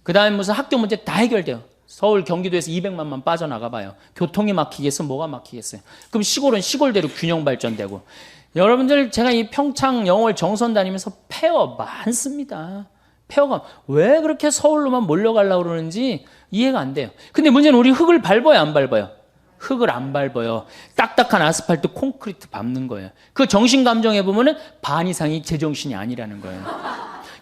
A: 그 다음에 무슨 학교 문제 다 해결돼요. 서울 경기도에서 200만만 빠져나가 봐요. 교통이 막히겠어? 뭐가 막히겠어요? 그럼 시골은 시골대로 균형 발전되고. 여러분들 제가 이 평창 영월 정선 다니면서 폐허 많습니다. 폐허가 왜 그렇게 서울로만 몰려가려고 그러는지 이해가 안 돼요. 근데 문제는 우리 흙을 밟아요, 안 밟아요? 흙을 안 밟아요. 딱딱한 아스팔트 콘크리트 밟는 거예요. 그 정신 감정해 보면은 반 이상이 제정신이 아니라는 거예요.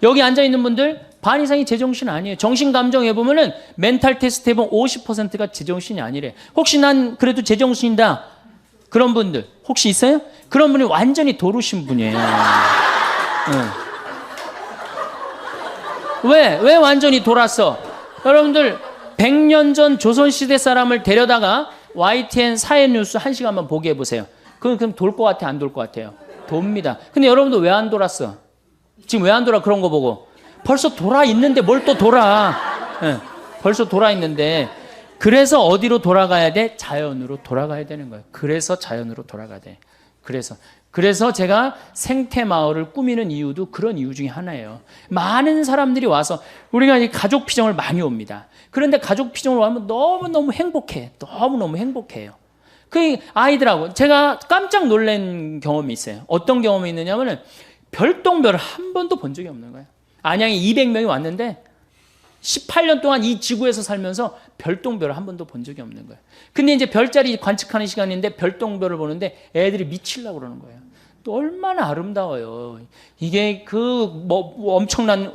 A: 여기 앉아 있는 분들 반 이상이 제정신 아니에요. 정신 감정해 보면은 멘탈 테스트 해보면 50%가 제정신이 아니래. 혹시 난 그래도 제정신이다. 그런 분들 혹시 있어요? 그런 분이 완전히 도루신 분이에요. 왜 완전히 돌았어? 여러분들 100년 전 조선시대 사람을 데려다가 YTN 사회뉴스 1시간만 보게 해보세요. 그럼 돌 것 같아, 안 돌 것 같아요? 돕니다. 근데 여러분들 왜 안 돌았어? 지금 왜 안 돌아? 그런 거 보고. 벌써 돌아 있는데 뭘 또 돌아. 벌써 돌아 있는데. 그래서 어디로 돌아가야 돼? 자연으로 돌아가야 되는 거예요. 그래서 자연으로 돌아가야 돼. 그래서 제가 생태마을을 꾸미는 이유도 그런 이유 중에 하나예요. 많은 사람들이 와서 우리가 이 가족 피정을 많이 옵니다. 그런데 가족 피정을 오면 너무너무 행복해. 너무너무 행복해요. 그 아이들하고 제가 깜짝 놀란 경험이 있어요. 어떤 경험이 있느냐면 별똥별을 한 번도 본 적이 없는 거예요. 안양에 200명이 왔는데 18년 동안 이 지구에서 살면서 별똥별을 한 번도 본 적이 없는 거예요. 근데 이제 별자리 관측하는 시간인데 별똥별을 보는데 애들이 미치려고 그러는 거예요. 또 얼마나 아름다워요. 이게 엄청난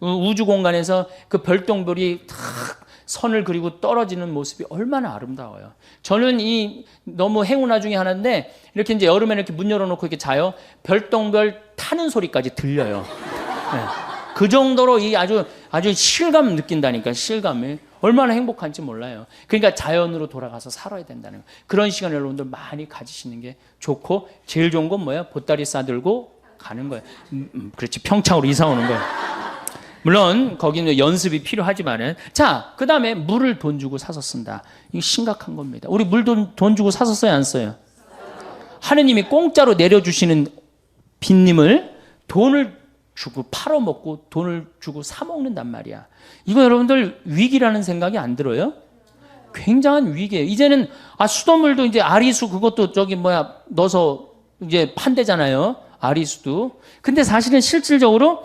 A: 우주 공간에서 그 별똥별이 탁 선을 그리고 떨어지는 모습이 얼마나 아름다워요. 저는 너무 행운아 중에 하나인데 이렇게 이제 여름에 이렇게 문 열어놓고 이렇게 자요. 별똥별 타는 소리까지 들려요. 네. 그 정도로 아주 실감 느낀다니까, 실감을. 얼마나 행복한지 몰라요. 그러니까 자연으로 돌아가서 살아야 된다는 거예요. 그런 시간을 여러분들 많이 가지시는 게 좋고, 제일 좋은 건 뭐예요? 보따리 싸들고 가는 거예요. 그렇지, 평창으로 이사 오는 거예요. 물론 거기는 연습이 필요하지만은. 자, 그 다음에 물을 돈 주고 사서 쓴다. 이게 심각한 겁니다. 우리 물 돈 주고 사서 써요, 안 써요? 하느님이 공짜로 내려주시는 빈님을 돈을 주고 팔아먹고 돈을 주고 사먹는단 말이야. 이거 여러분들 위기라는 생각이 안 들어요? 굉장한 위기예요. 이제는 수돗물도 이제 아리수 그것도 넣어서 이제 판대잖아요. 아리수도. 근데 사실은 실질적으로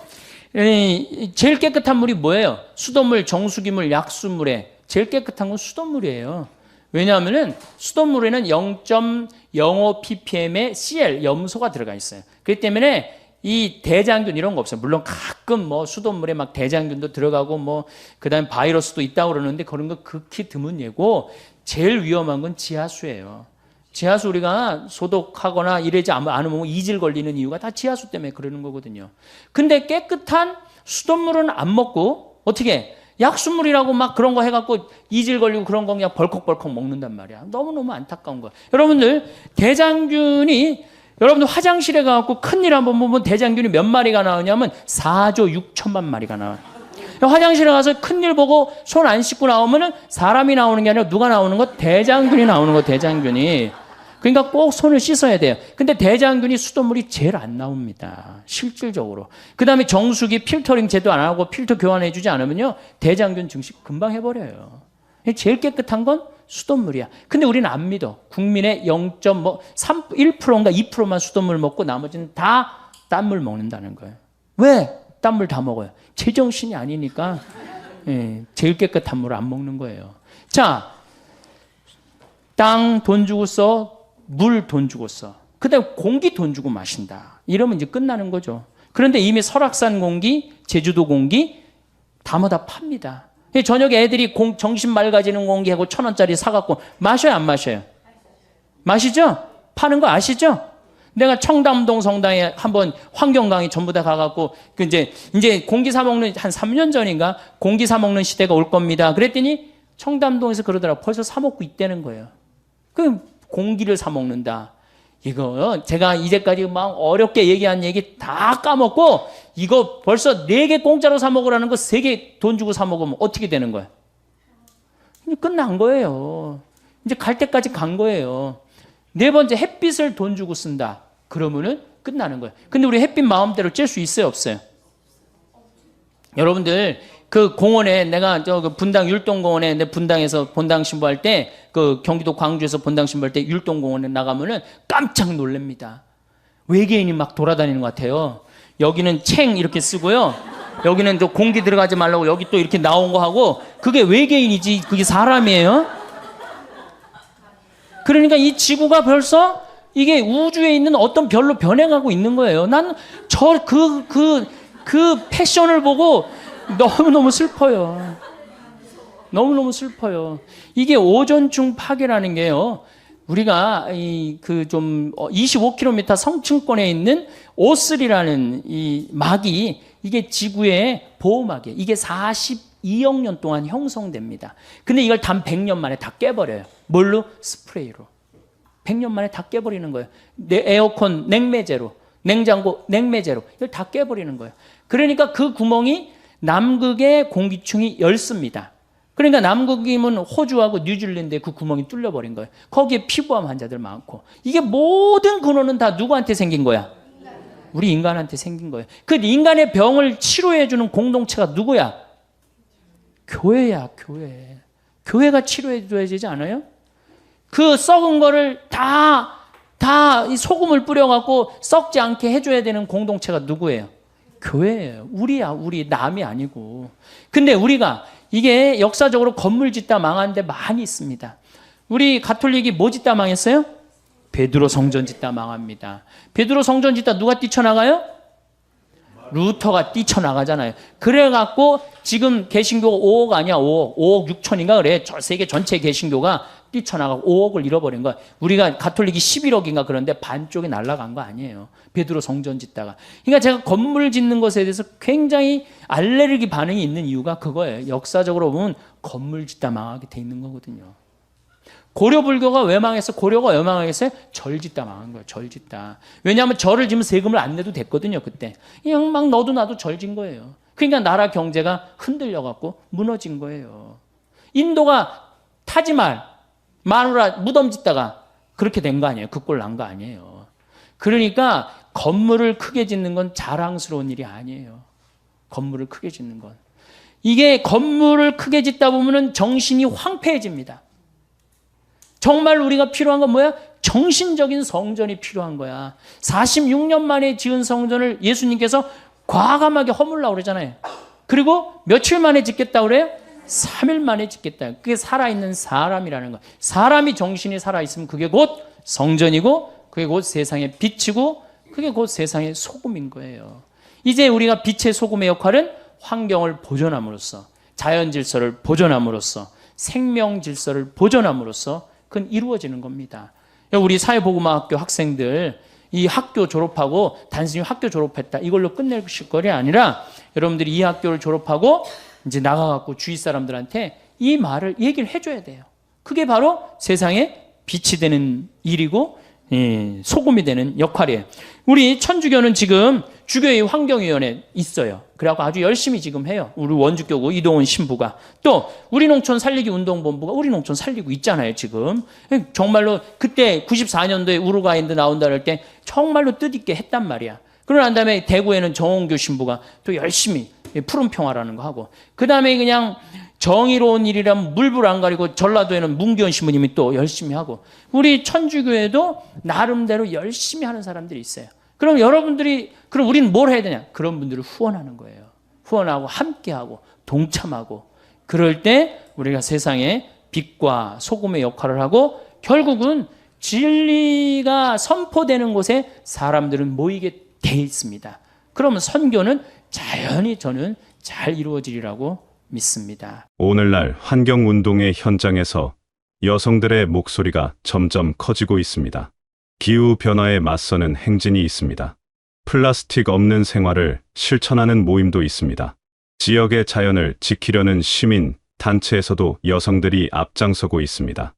A: 제일 깨끗한 물이 뭐예요? 수돗물, 정수기물, 약수물에 제일 깨끗한 건 수돗물이에요. 왜냐하면은 수돗물에는 0.05 ppm의 Cl, 염소가 들어가 있어요. 그렇기 때문에 이 대장균 이런 거 없어요. 물론 가끔 수돗물에 막 대장균도 들어가고 그다음에 바이러스도 있다고 그러는데 그런 거 극히 드문 예고, 제일 위험한 건 지하수예요. 지하수 우리가 소독하거나 이러지 않으면 이질 걸리는 이유가 다 지하수 때문에 그러는 거거든요. 근데 깨끗한 수돗물은 안 먹고 어떻게 약수물이라고 막 그런 거 해갖고 이질 걸리고 그런 거 그냥 벌컥벌컥 먹는단 말이야. 너무너무 안타까운 거야. 여러분들 여러분들 화장실에 가갖고 큰일 한번 보면 대장균이 몇 마리가 나오냐면 4조 6천만 마리가 나와요. 화장실에 가서 큰일 보고 손 안 씻고 나오면은 사람이 나오는 게 아니라 누가 나오는 거? 대장균이 나오는 거, 대장균이. 그러니까 꼭 손을 씻어야 돼요. 근데 대장균이 수돗물이 제일 안 나옵니다. 실질적으로. 그 다음에 정수기 필터링 제도 안 하고 필터 교환해주지 않으면요, 대장균 증식 금방 해버려요. 제일 깨끗한 건 수돗물이야. 근데 우리는 안 믿어. 국민의 1%인가 2%만 수돗물 먹고 나머지는 다 딴물 먹는다는 거예요. 왜? 딴물 다 먹어요. 제정신이 아니니까 제일 깨끗한 물을 안 먹는 거예요. 자, 땅 돈 주고 써, 물 돈 주고 써. 그 다음에 공기 돈 주고 마신다. 이러면 이제 끝나는 거죠. 그런데 이미 설악산 공기, 제주도 공기 다 팝니다. 저녁에 애들이 정신 맑아지는 공기하고 1,000원짜리 사갖고 마셔요, 안 마셔요? 마시죠? 파는 거 아시죠? 내가 청담동 성당에 한번 환경 강의 전부 다 가갖고 이제 공기 사 먹는 한 3년 전인가 공기 사 먹는 시대가 올 겁니다. 그랬더니 청담동에서 그러더라고. 벌써 사 먹고 있다는 거예요. 그 공기를 사 먹는다. 이거 제가 이제까지 막 어렵게 얘기한 얘기 다 까먹고 이거 벌써 4개 공짜로 사 먹으라는 거 3개 돈 주고 사 먹으면 어떻게 되는 거야? 이제 끝난 거예요. 이제 갈 때까지 간 거예요. 4번째, 햇빛을 돈 주고 쓴다. 그러면은 끝나는 거예요. 근데 우리 햇빛 마음대로 쬐 수 있어요, 없어요? 여러분들 그 공원에 내가 그 분당 율동공원에 내 분당에서 본당 신부할 때 그 경기도 광주에서 본당 신부할 때 율동공원에 나가면은 깜짝 놀랍니다. 외계인이 막 돌아다니는 것 같아요. 여기는 챙 이렇게 쓰고요. 여기는 또 공기 들어가지 말라고 여기 또 이렇게 나온 거 하고 그게 외계인이지 그게 사람이에요? 그러니까 이 지구가 벌써 이게 우주에 있는 어떤 별로 변해가고 있는 거예요. 난 그 패션을 보고 너무너무 슬퍼요. 너무너무 슬퍼요. 이게 오존층 파괴라는 게요. 우리가 그 좀 25km 성층권에 있는 O3라는 이 막이 이게 지구의 보호막이에요. 이게 42억 년 동안 형성됩니다. 근데 이걸 단 100년 만에 다 깨버려요. 뭘로? 스프레이로. 100년 만에 다 깨버리는 거예요. 에어컨 냉매제로, 냉장고 냉매제로 이걸 다 깨버리는 거예요. 그러니까 그 구멍이 남극의 공기층이 엷습니다. 그러니까 남극이면 호주하고 뉴질랜드에 그 구멍이 뚫려버린 거예요. 거기에 피부암 환자들 많고. 이게 모든 근원은 다 누구한테 생긴 거야? 우리 인간한테 생긴 거예요. 그 인간의 병을 치료해주는 공동체가 누구야? 교회야, 교회. 교회가 치료해줘야 되지 않아요? 그 썩은 거를 다 이 소금을 뿌려갖고 썩지 않게 해줘야 되는 공동체가 누구예요? 교회예요. 우리야, 우리. 남이 아니고. 근데 우리가 이게 역사적으로 건물 짓다 망한 데 많이 있습니다. 우리 가톨릭이 뭐 짓다 망했어요? 베드로 성전 짓다 망합니다. 베드로 성전 짓다 누가 뛰쳐나가요? 루터가 뛰쳐나가잖아요. 그래갖고 지금 개신교가 5억 아니야, 5억 6천인가 그래. 세계 전체 개신교가 뛰쳐나가고 5억을 잃어버린 거야. 우리가 가톨릭이 11억인가 그런데 반쪽이 날아간 거 아니에요. 베드로 성전 짓다가. 그러니까 제가 건물 짓는 것에 대해서 굉장히 알레르기 반응이 있는 이유가 그거예요. 역사적으로 보면 건물 짓다 망하게 돼 있는 거거든요. 고려불교가 왜 망했어? 고려가 왜 망했어요? 절 짓다 망한 거예요. 절 짓다. 왜냐하면 절을 지면 세금을 안 내도 됐거든요. 그때. 그냥 막 너도 나도 절 짓 거예요. 그러니까 나라 경제가 흔들려갖고 무너진 거예요. 인도가 타지말, 마누라 무덤 짓다가 그렇게 된 거 아니에요. 그 꼴 난 거 아니에요. 그러니까 건물을 크게 짓는 건 자랑스러운 일이 아니에요. 건물을 크게 짓는 건. 이게 건물을 크게 짓다 보면은 정신이 황폐해집니다. 정말 우리가 필요한 건 뭐야? 정신적인 성전이 필요한 거야. 46년 만에 지은 성전을 예수님께서 과감하게 허물라고 그러잖아요. 그리고 며칠 만에 짓겠다고 그래요? 3일 만에 짓겠다. 그게 살아있는 사람이라는 거야. 사람이 정신이 살아있으면 그게 곧 성전이고 그게 곧 세상의 빛이고 그게 곧 세상의 소금인 거예요. 이제 우리가 빛의 소금의 역할은 환경을 보존함으로써 자연 질서를 보존함으로써 생명 질서를 보존함으로써 그건 이루어지는 겁니다. 우리 사회복음학교 학생들 이 학교 졸업하고 단순히 학교 졸업했다 이걸로 끝내실 거리 아니라 여러분들이 이 학교를 졸업하고 이제 나가갖고 주위 사람들한테 이 말을 얘기를 해줘야 돼요. 그게 바로 세상에 빛이 되는 일이고 소금이 되는 역할이에요. 우리 천주교는 지금 주교의 환경위원회 있어요. 그래갖고 아주 열심히 지금 해요. 우리 원주교구 이동훈 신부가. 또 우리 농촌 살리기 운동본부가 우리 농촌 살리고 있잖아요. 지금. 정말로 그때 94년도에 우루과이인드 나온다 할 때 정말로 뜻있게 했단 말이야. 그러고 난 다음에 대구에는 정홍교 신부가 또 열심히 푸른 평화라는 거 하고 그 다음에 그냥 정의로운 일이라면 물불 안 가리고 전라도에는 문기원 신부님이 또 열심히 하고 우리 천주교에도 나름대로 열심히 하는 사람들이 있어요. 그럼 여러분들이 그럼 우리는 뭘 해야 되냐? 그런 분들을 후원하는 거예요. 후원하고 함께하고 동참하고 그럴 때 우리가 세상에 빛과 소금의 역할을 하고 결국은 진리가 선포되는 곳에 사람들은 모이게 돼 있습니다. 그러면 선교는 자연히 저는 잘 이루어지리라고 믿습니다.
B: 오늘날 환경운동의 현장에서 여성들의 목소리가 점점 커지고 있습니다. 기후변화에 맞서는 행진이 있습니다. 플라스틱 없는 생활을 실천하는 모임도 있습니다. 지역의 자연을 지키려는 시민, 단체에서도 여성들이 앞장서고 있습니다.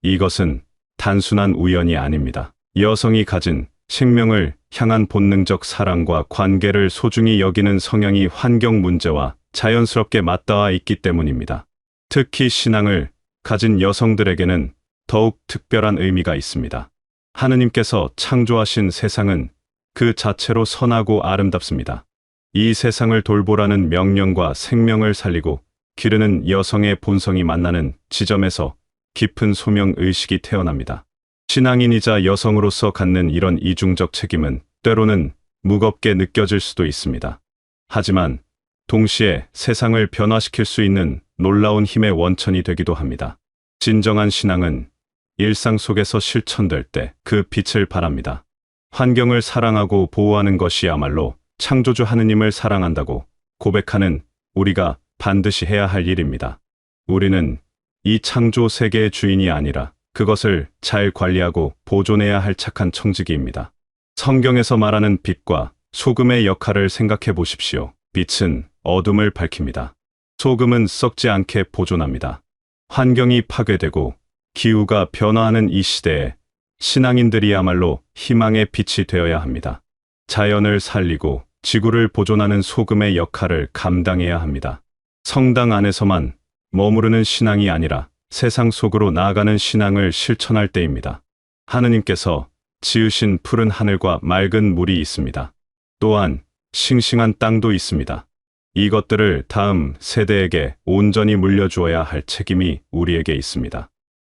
B: 이것은 단순한 우연이 아닙니다. 여성이 가진 생명을 향한 본능적 사랑과 관계를 소중히 여기는 성향이 환경 문제와 자연스럽게 맞닿아 있기 때문입니다. 특히 신앙을 가진 여성들에게는 더욱 특별한 의미가 있습니다. 하느님께서 창조하신 세상은 그 자체로 선하고 아름답습니다. 이 세상을 돌보라는 명령과 생명을 살리고 기르는 여성의 본성이 만나는 지점에서 깊은 소명 의식이 태어납니다. 신앙인이자 여성으로서 갖는 이런 이중적 책임은 때로는 무겁게 느껴질 수도 있습니다. 하지만 동시에 세상을 변화시킬 수 있는 놀라운 힘의 원천이 되기도 합니다. 진정한 신앙은 일상 속에서 실천될 때 그 빛을 발합니다. 환경을 사랑하고 보호하는 것이야말로 창조주 하느님을 사랑한다고 고백하는 우리가 반드시 해야 할 일입니다. 우리는 이 창조 세계의 주인이 아니라 그것을 잘 관리하고 보존해야 할 착한 청지기입니다. 성경에서 말하는 빛과 소금의 역할을 생각해 보십시오. 빛은 어둠을 밝힙니다. 소금은 썩지 않게 보존합니다. 환경이 파괴되고 기후가 변화하는 이 시대에 신앙인들이야말로 희망의 빛이 되어야 합니다. 자연을 살리고 지구를 보존하는 소금의 역할을 감당해야 합니다. 성당 안에서만 머무르는 신앙이 아니라 세상 속으로 나아가는 신앙을 실천할 때입니다. 하느님께서 지으신 푸른 하늘과 맑은 물이 있습니다. 또한 싱싱한 땅도 있습니다. 이것들을 다음 세대에게 온전히 물려주어야 할 책임이 우리에게 있습니다.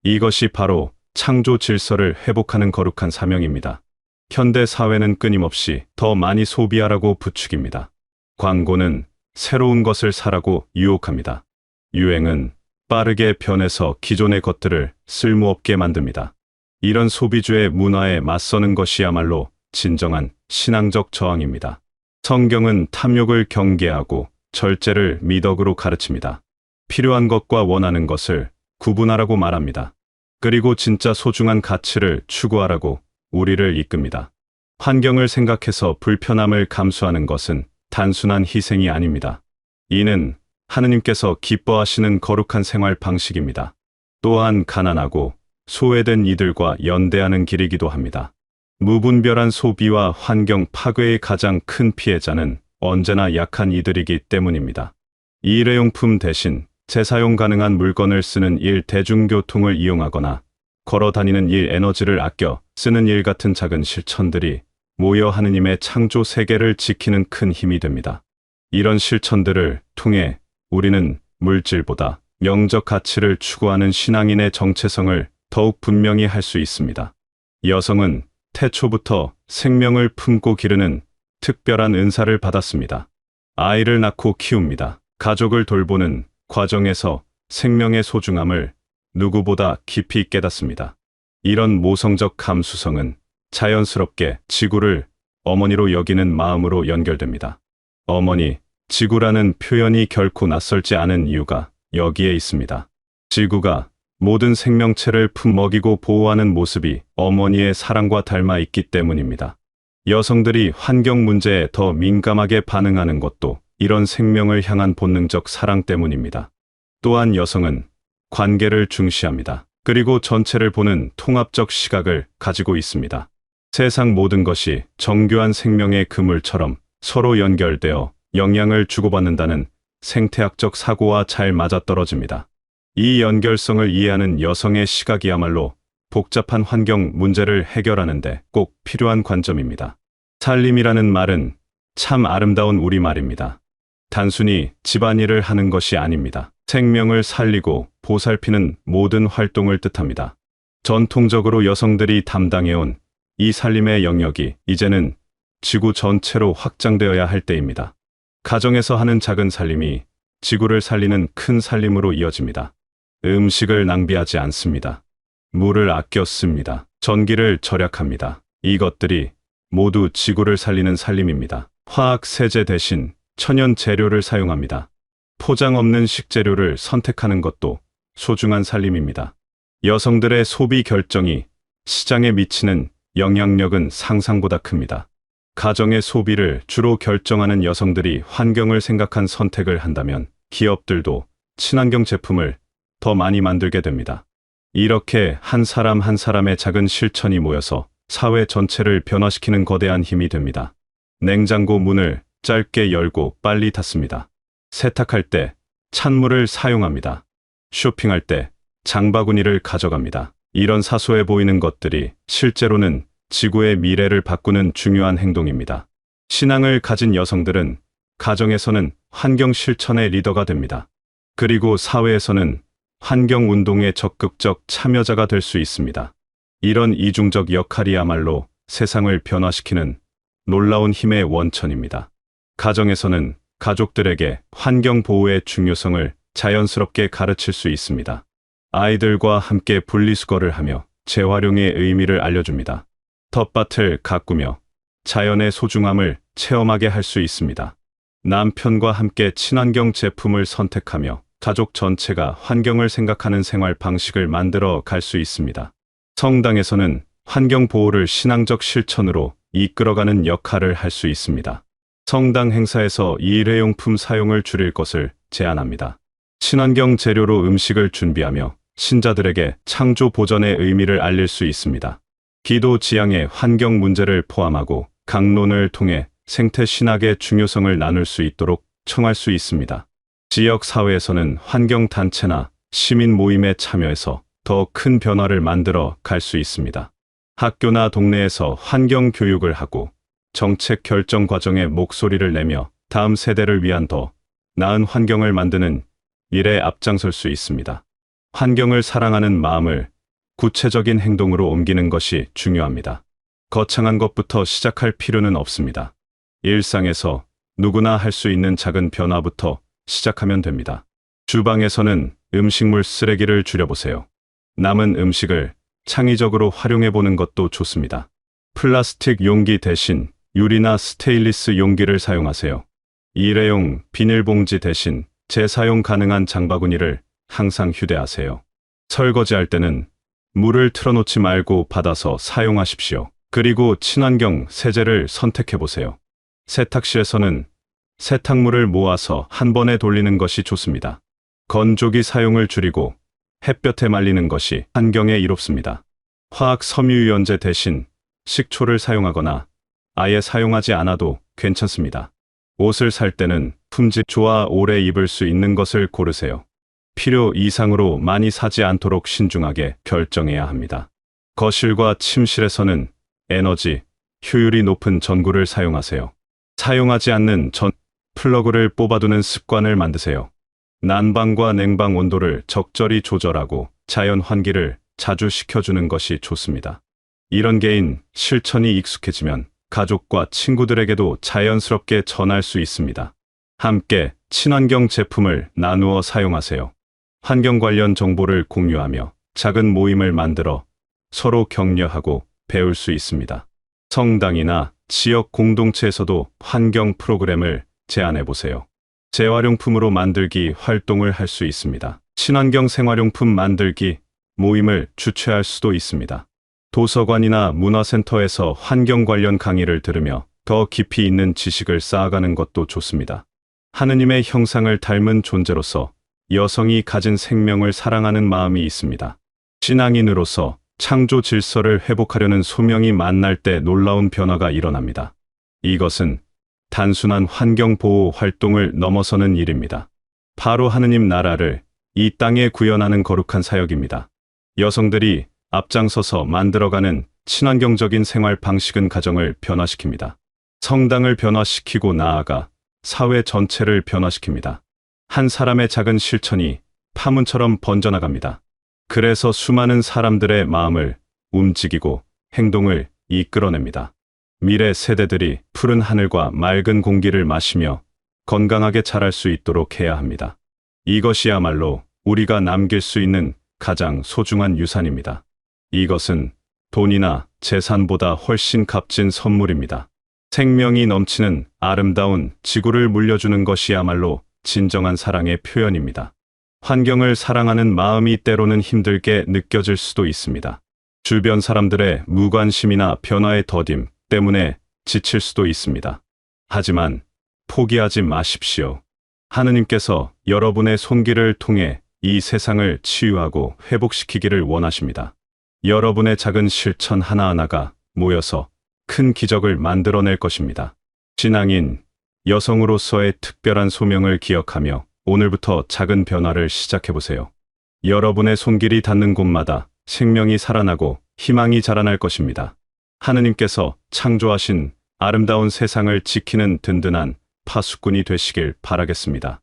B: 이것이 바로 창조 질서를 회복하는 거룩한 사명입니다. 현대 사회는 끊임없이 더 많이 소비하라고 부추깁니다. 광고는 새로운 것을 사라고 유혹합니다. 유행은 빠르게 변해서 기존의 것들을 쓸모없게 만듭니다. 이런 소비주의 문화에 맞서는 것이야말로 진정한 신앙적 저항입니다. 성경은 탐욕을 경계하고 절제를 미덕으로 가르칩니다. 필요한 것과 원하는 것을 구분하라고 말합니다. 그리고 진짜 소중한 가치를 추구하라고 우리를 이끕니다. 환경을 생각해서 불편함을 감수하는 것은 단순한 희생이 아닙니다. 이는 하느님께서 기뻐하시는 거룩한 생활 방식입니다. 또한 가난하고 소외된 이들과 연대하는 길이기도 합니다. 무분별한 소비와 환경 파괴의 가장 큰 피해자는 언제나 약한 이들이기 때문입니다. 일회용품 대신 재사용 가능한 물건을 쓰는 일, 대중교통을 이용하거나 걸어 다니는 일, 에너지를 아껴 쓰는 일 같은 작은 실천들이 모여 하느님의 창조 세계를 지키는 큰 힘이 됩니다. 이런 실천들을 통해 우리는 물질보다 영적 가치를 추구하는 신앙인의 정체성을 더욱 분명히 할 수 있습니다. 여성은 태초부터 생명을 품고 기르는 특별한 은사를 받았습니다. 아이를 낳고 키웁니다. 가족을 돌보는 과정에서 생명의 소중함을 누구보다 깊이 깨닫습니다. 이런 모성적 감수성은 자연스럽게 지구를 어머니로 여기는 마음으로 연결됩니다. 어머니, 지구라는 표현이 결코 낯설지 않은 이유가 여기에 있습니다. 지구가 모든 생명체를 품먹이고 보호하는 모습이 어머니의 사랑과 닮아 있기 때문입니다. 여성들이 환경 문제에 더 민감하게 반응하는 것도 이런 생명을 향한 본능적 사랑 때문입니다. 또한 여성은 관계를 중시합니다. 그리고 전체를 보는 통합적 시각을 가지고 있습니다. 세상 모든 것이 정교한 생명의 그물처럼 서로 연결되어 영향을 주고받는다는 생태학적 사고와 잘 맞아떨어집니다. 이 연결성을 이해하는 여성의 시각이야말로 복잡한 환경 문제를 해결하는데 꼭 필요한 관점입니다. 살림이라는 말은 참 아름다운 우리말입니다. 단순히 집안일을 하는 것이 아닙니다. 생명을 살리고 보살피는 모든 활동을 뜻합니다. 전통적으로 여성들이 담당해온 이 살림의 영역이 이제는 지구 전체로 확장되어야 할 때입니다. 가정에서 하는 작은 살림이 지구를 살리는 큰 살림으로 이어집니다. 음식을 낭비하지 않습니다. 물을 아껴 씁니다. 전기를 절약합니다. 이것들이 모두 지구를 살리는 살림입니다. 화학 세제 대신 천연 재료를 사용합니다. 포장 없는 식재료를 선택하는 것도 소중한 살림입니다. 여성들의 소비 결정이 시장에 미치는 영향력은 상상보다 큽니다. 가정의 소비를 주로 결정하는 여성들이 환경을 생각한 선택을 한다면 기업들도 친환경 제품을 더 많이 만들게 됩니다. 이렇게 한 사람 한 사람의 작은 실천이 모여서 사회 전체를 변화시키는 거대한 힘이 됩니다. 냉장고 문을 짧게 열고 빨리 닫습니다. 세탁할 때 찬물을 사용합니다. 쇼핑할 때 장바구니를 가져갑니다. 이런 사소해 보이는 것들이 실제로는 지구의 미래를 바꾸는 중요한 행동입니다. 신앙을 가진 여성들은 가정에서는 환경 실천의 리더가 됩니다. 그리고 사회에서는 환경 운동의 적극적 참여자가 될 수 있습니다. 이런 이중적 역할이야말로 세상을 변화시키는 놀라운 힘의 원천입니다. 가정에서는 가족들에게 환경 보호의 중요성을 자연스럽게 가르칠 수 있습니다. 아이들과 함께 분리수거를 하며 재활용의 의미를 알려줍니다. 텃밭을 가꾸며 자연의 소중함을 체험하게 할 수 있습니다. 남편과 함께 친환경 제품을 선택하며 가족 전체가 환경을 생각하는 생활 방식을 만들어 갈 수 있습니다. 성당에서는 환경 보호를 신앙적 실천으로 이끌어가는 역할을 할 수 있습니다. 성당 행사에서 일회용품 사용을 줄일 것을 제안합니다. 친환경 재료로 음식을 준비하며 신자들에게 창조 보전의 의미를 알릴 수 있습니다. 기도 지향에 환경 문제를 포함하고 강론을 통해 생태 신학의 중요성을 나눌 수 있도록 청할 수 있습니다. 지역 사회에서는 환경 단체나 시민 모임에 참여해서 더 큰 변화를 만들어 갈 수 있습니다. 학교나 동네에서 환경 교육을 하고 정책 결정 과정에 목소리를 내며 다음 세대를 위한 더 나은 환경을 만드는 일에 앞장설 수 있습니다. 환경을 사랑하는 마음을 구체적인 행동으로 옮기는 것이 중요합니다. 거창한 것부터 시작할 필요는 없습니다. 일상에서 누구나 할 수 있는 작은 변화부터 시작하면 됩니다. 주방에서는 음식물 쓰레기를 줄여보세요. 남은 음식을 창의적으로 활용해보는 것도 좋습니다. 플라스틱 용기 대신 유리나 스테인리스 용기를 사용하세요. 일회용 비닐봉지 대신 재사용 가능한 장바구니를 항상 휴대하세요. 설거지할 때는 물을 틀어놓지 말고 받아서 사용하십시오. 그리고 친환경 세제를 선택해보세요. 세탁실에서는 세탁물을 모아서 한 번에 돌리는 것이 좋습니다. 건조기 사용을 줄이고 햇볕에 말리는 것이 환경에 이롭습니다. 화학 섬유유연제 대신 식초를 사용하거나 아예 사용하지 않아도 괜찮습니다. 옷을 살 때는 품질 좋아 오래 입을 수 있는 것을 고르세요. 필요 이상으로 많이 사지 않도록 신중하게 결정해야 합니다. 거실과 침실에서는 에너지 효율이 높은 전구를 사용하세요. 사용하지 않는 전 플러그를 뽑아두는 습관을 만드세요. 난방과 냉방 온도를 적절히 조절하고 자연 환기를 자주 시켜주는 것이 좋습니다. 이런 개인 실천이 익숙해지면 가족과 친구들에게도 자연스럽게 전할 수 있습니다. 함께 친환경 제품을 나누어 사용하세요. 환경 관련 정보를 공유하며 작은 모임을 만들어 서로 격려하고 배울 수 있습니다. 성당이나 지역 공동체에서도 환경 프로그램을 제안해 보세요. 재활용품으로 만들기 활동을 할 수 있습니다. 친환경 생활용품 만들기 모임을 주최할 수도 있습니다. 도서관이나 문화센터에서 환경 관련 강의를 들으며 더 깊이 있는 지식을 쌓아가는 것도 좋습니다. 하느님의 형상을 닮은 존재로서 여성이 가진 생명을 사랑하는 마음이 있습니다. 신앙인으로서 창조 질서를 회복하려는 소명이 만날 때 놀라운 변화가 일어납니다. 이것은 단순한 환경 보호 활동을 넘어서는 일입니다. 바로 하느님 나라를 이 땅에 구현하는 거룩한 사역입니다. 여성들이 앞장서서 만들어가는 친환경적인 생활 방식은 가정을 변화시킵니다. 성당을 변화시키고 나아가 사회 전체를 변화시킵니다. 한 사람의 작은 실천이 파문처럼 번져나갑니다. 그래서 수많은 사람들의 마음을 움직이고 행동을 이끌어냅니다. 미래 세대들이 푸른 하늘과 맑은 공기를 마시며 건강하게 자랄 수 있도록 해야 합니다. 이것이야말로 우리가 남길 수 있는 가장 소중한 유산입니다. 이것은 돈이나 재산보다 훨씬 값진 선물입니다. 생명이 넘치는 아름다운 지구를 물려주는 것이야말로 진정한 사랑의 표현입니다. 환경을 사랑하는 마음이 때로는 힘들게 느껴질 수도 있습니다. 주변 사람들의 무관심이나 변화의 더딤 때문에 지칠 수도 있습니다. 하지만 포기하지 마십시오. 하느님께서 여러분의 손길을 통해 이 세상을 치유하고 회복시키기를 원하십니다. 여러분의 작은 실천 하나하나가 모여서 큰 기적을 만들어낼 것입니다. 신앙인, 여성으로서의 특별한 소명을 기억하며 오늘부터 작은 변화를 시작해보세요. 여러분의 손길이 닿는 곳마다 생명이 살아나고 희망이 자라날 것입니다. 하느님께서 창조하신 아름다운 세상을 지키는 든든한 파수꾼이 되시길 바라겠습니다.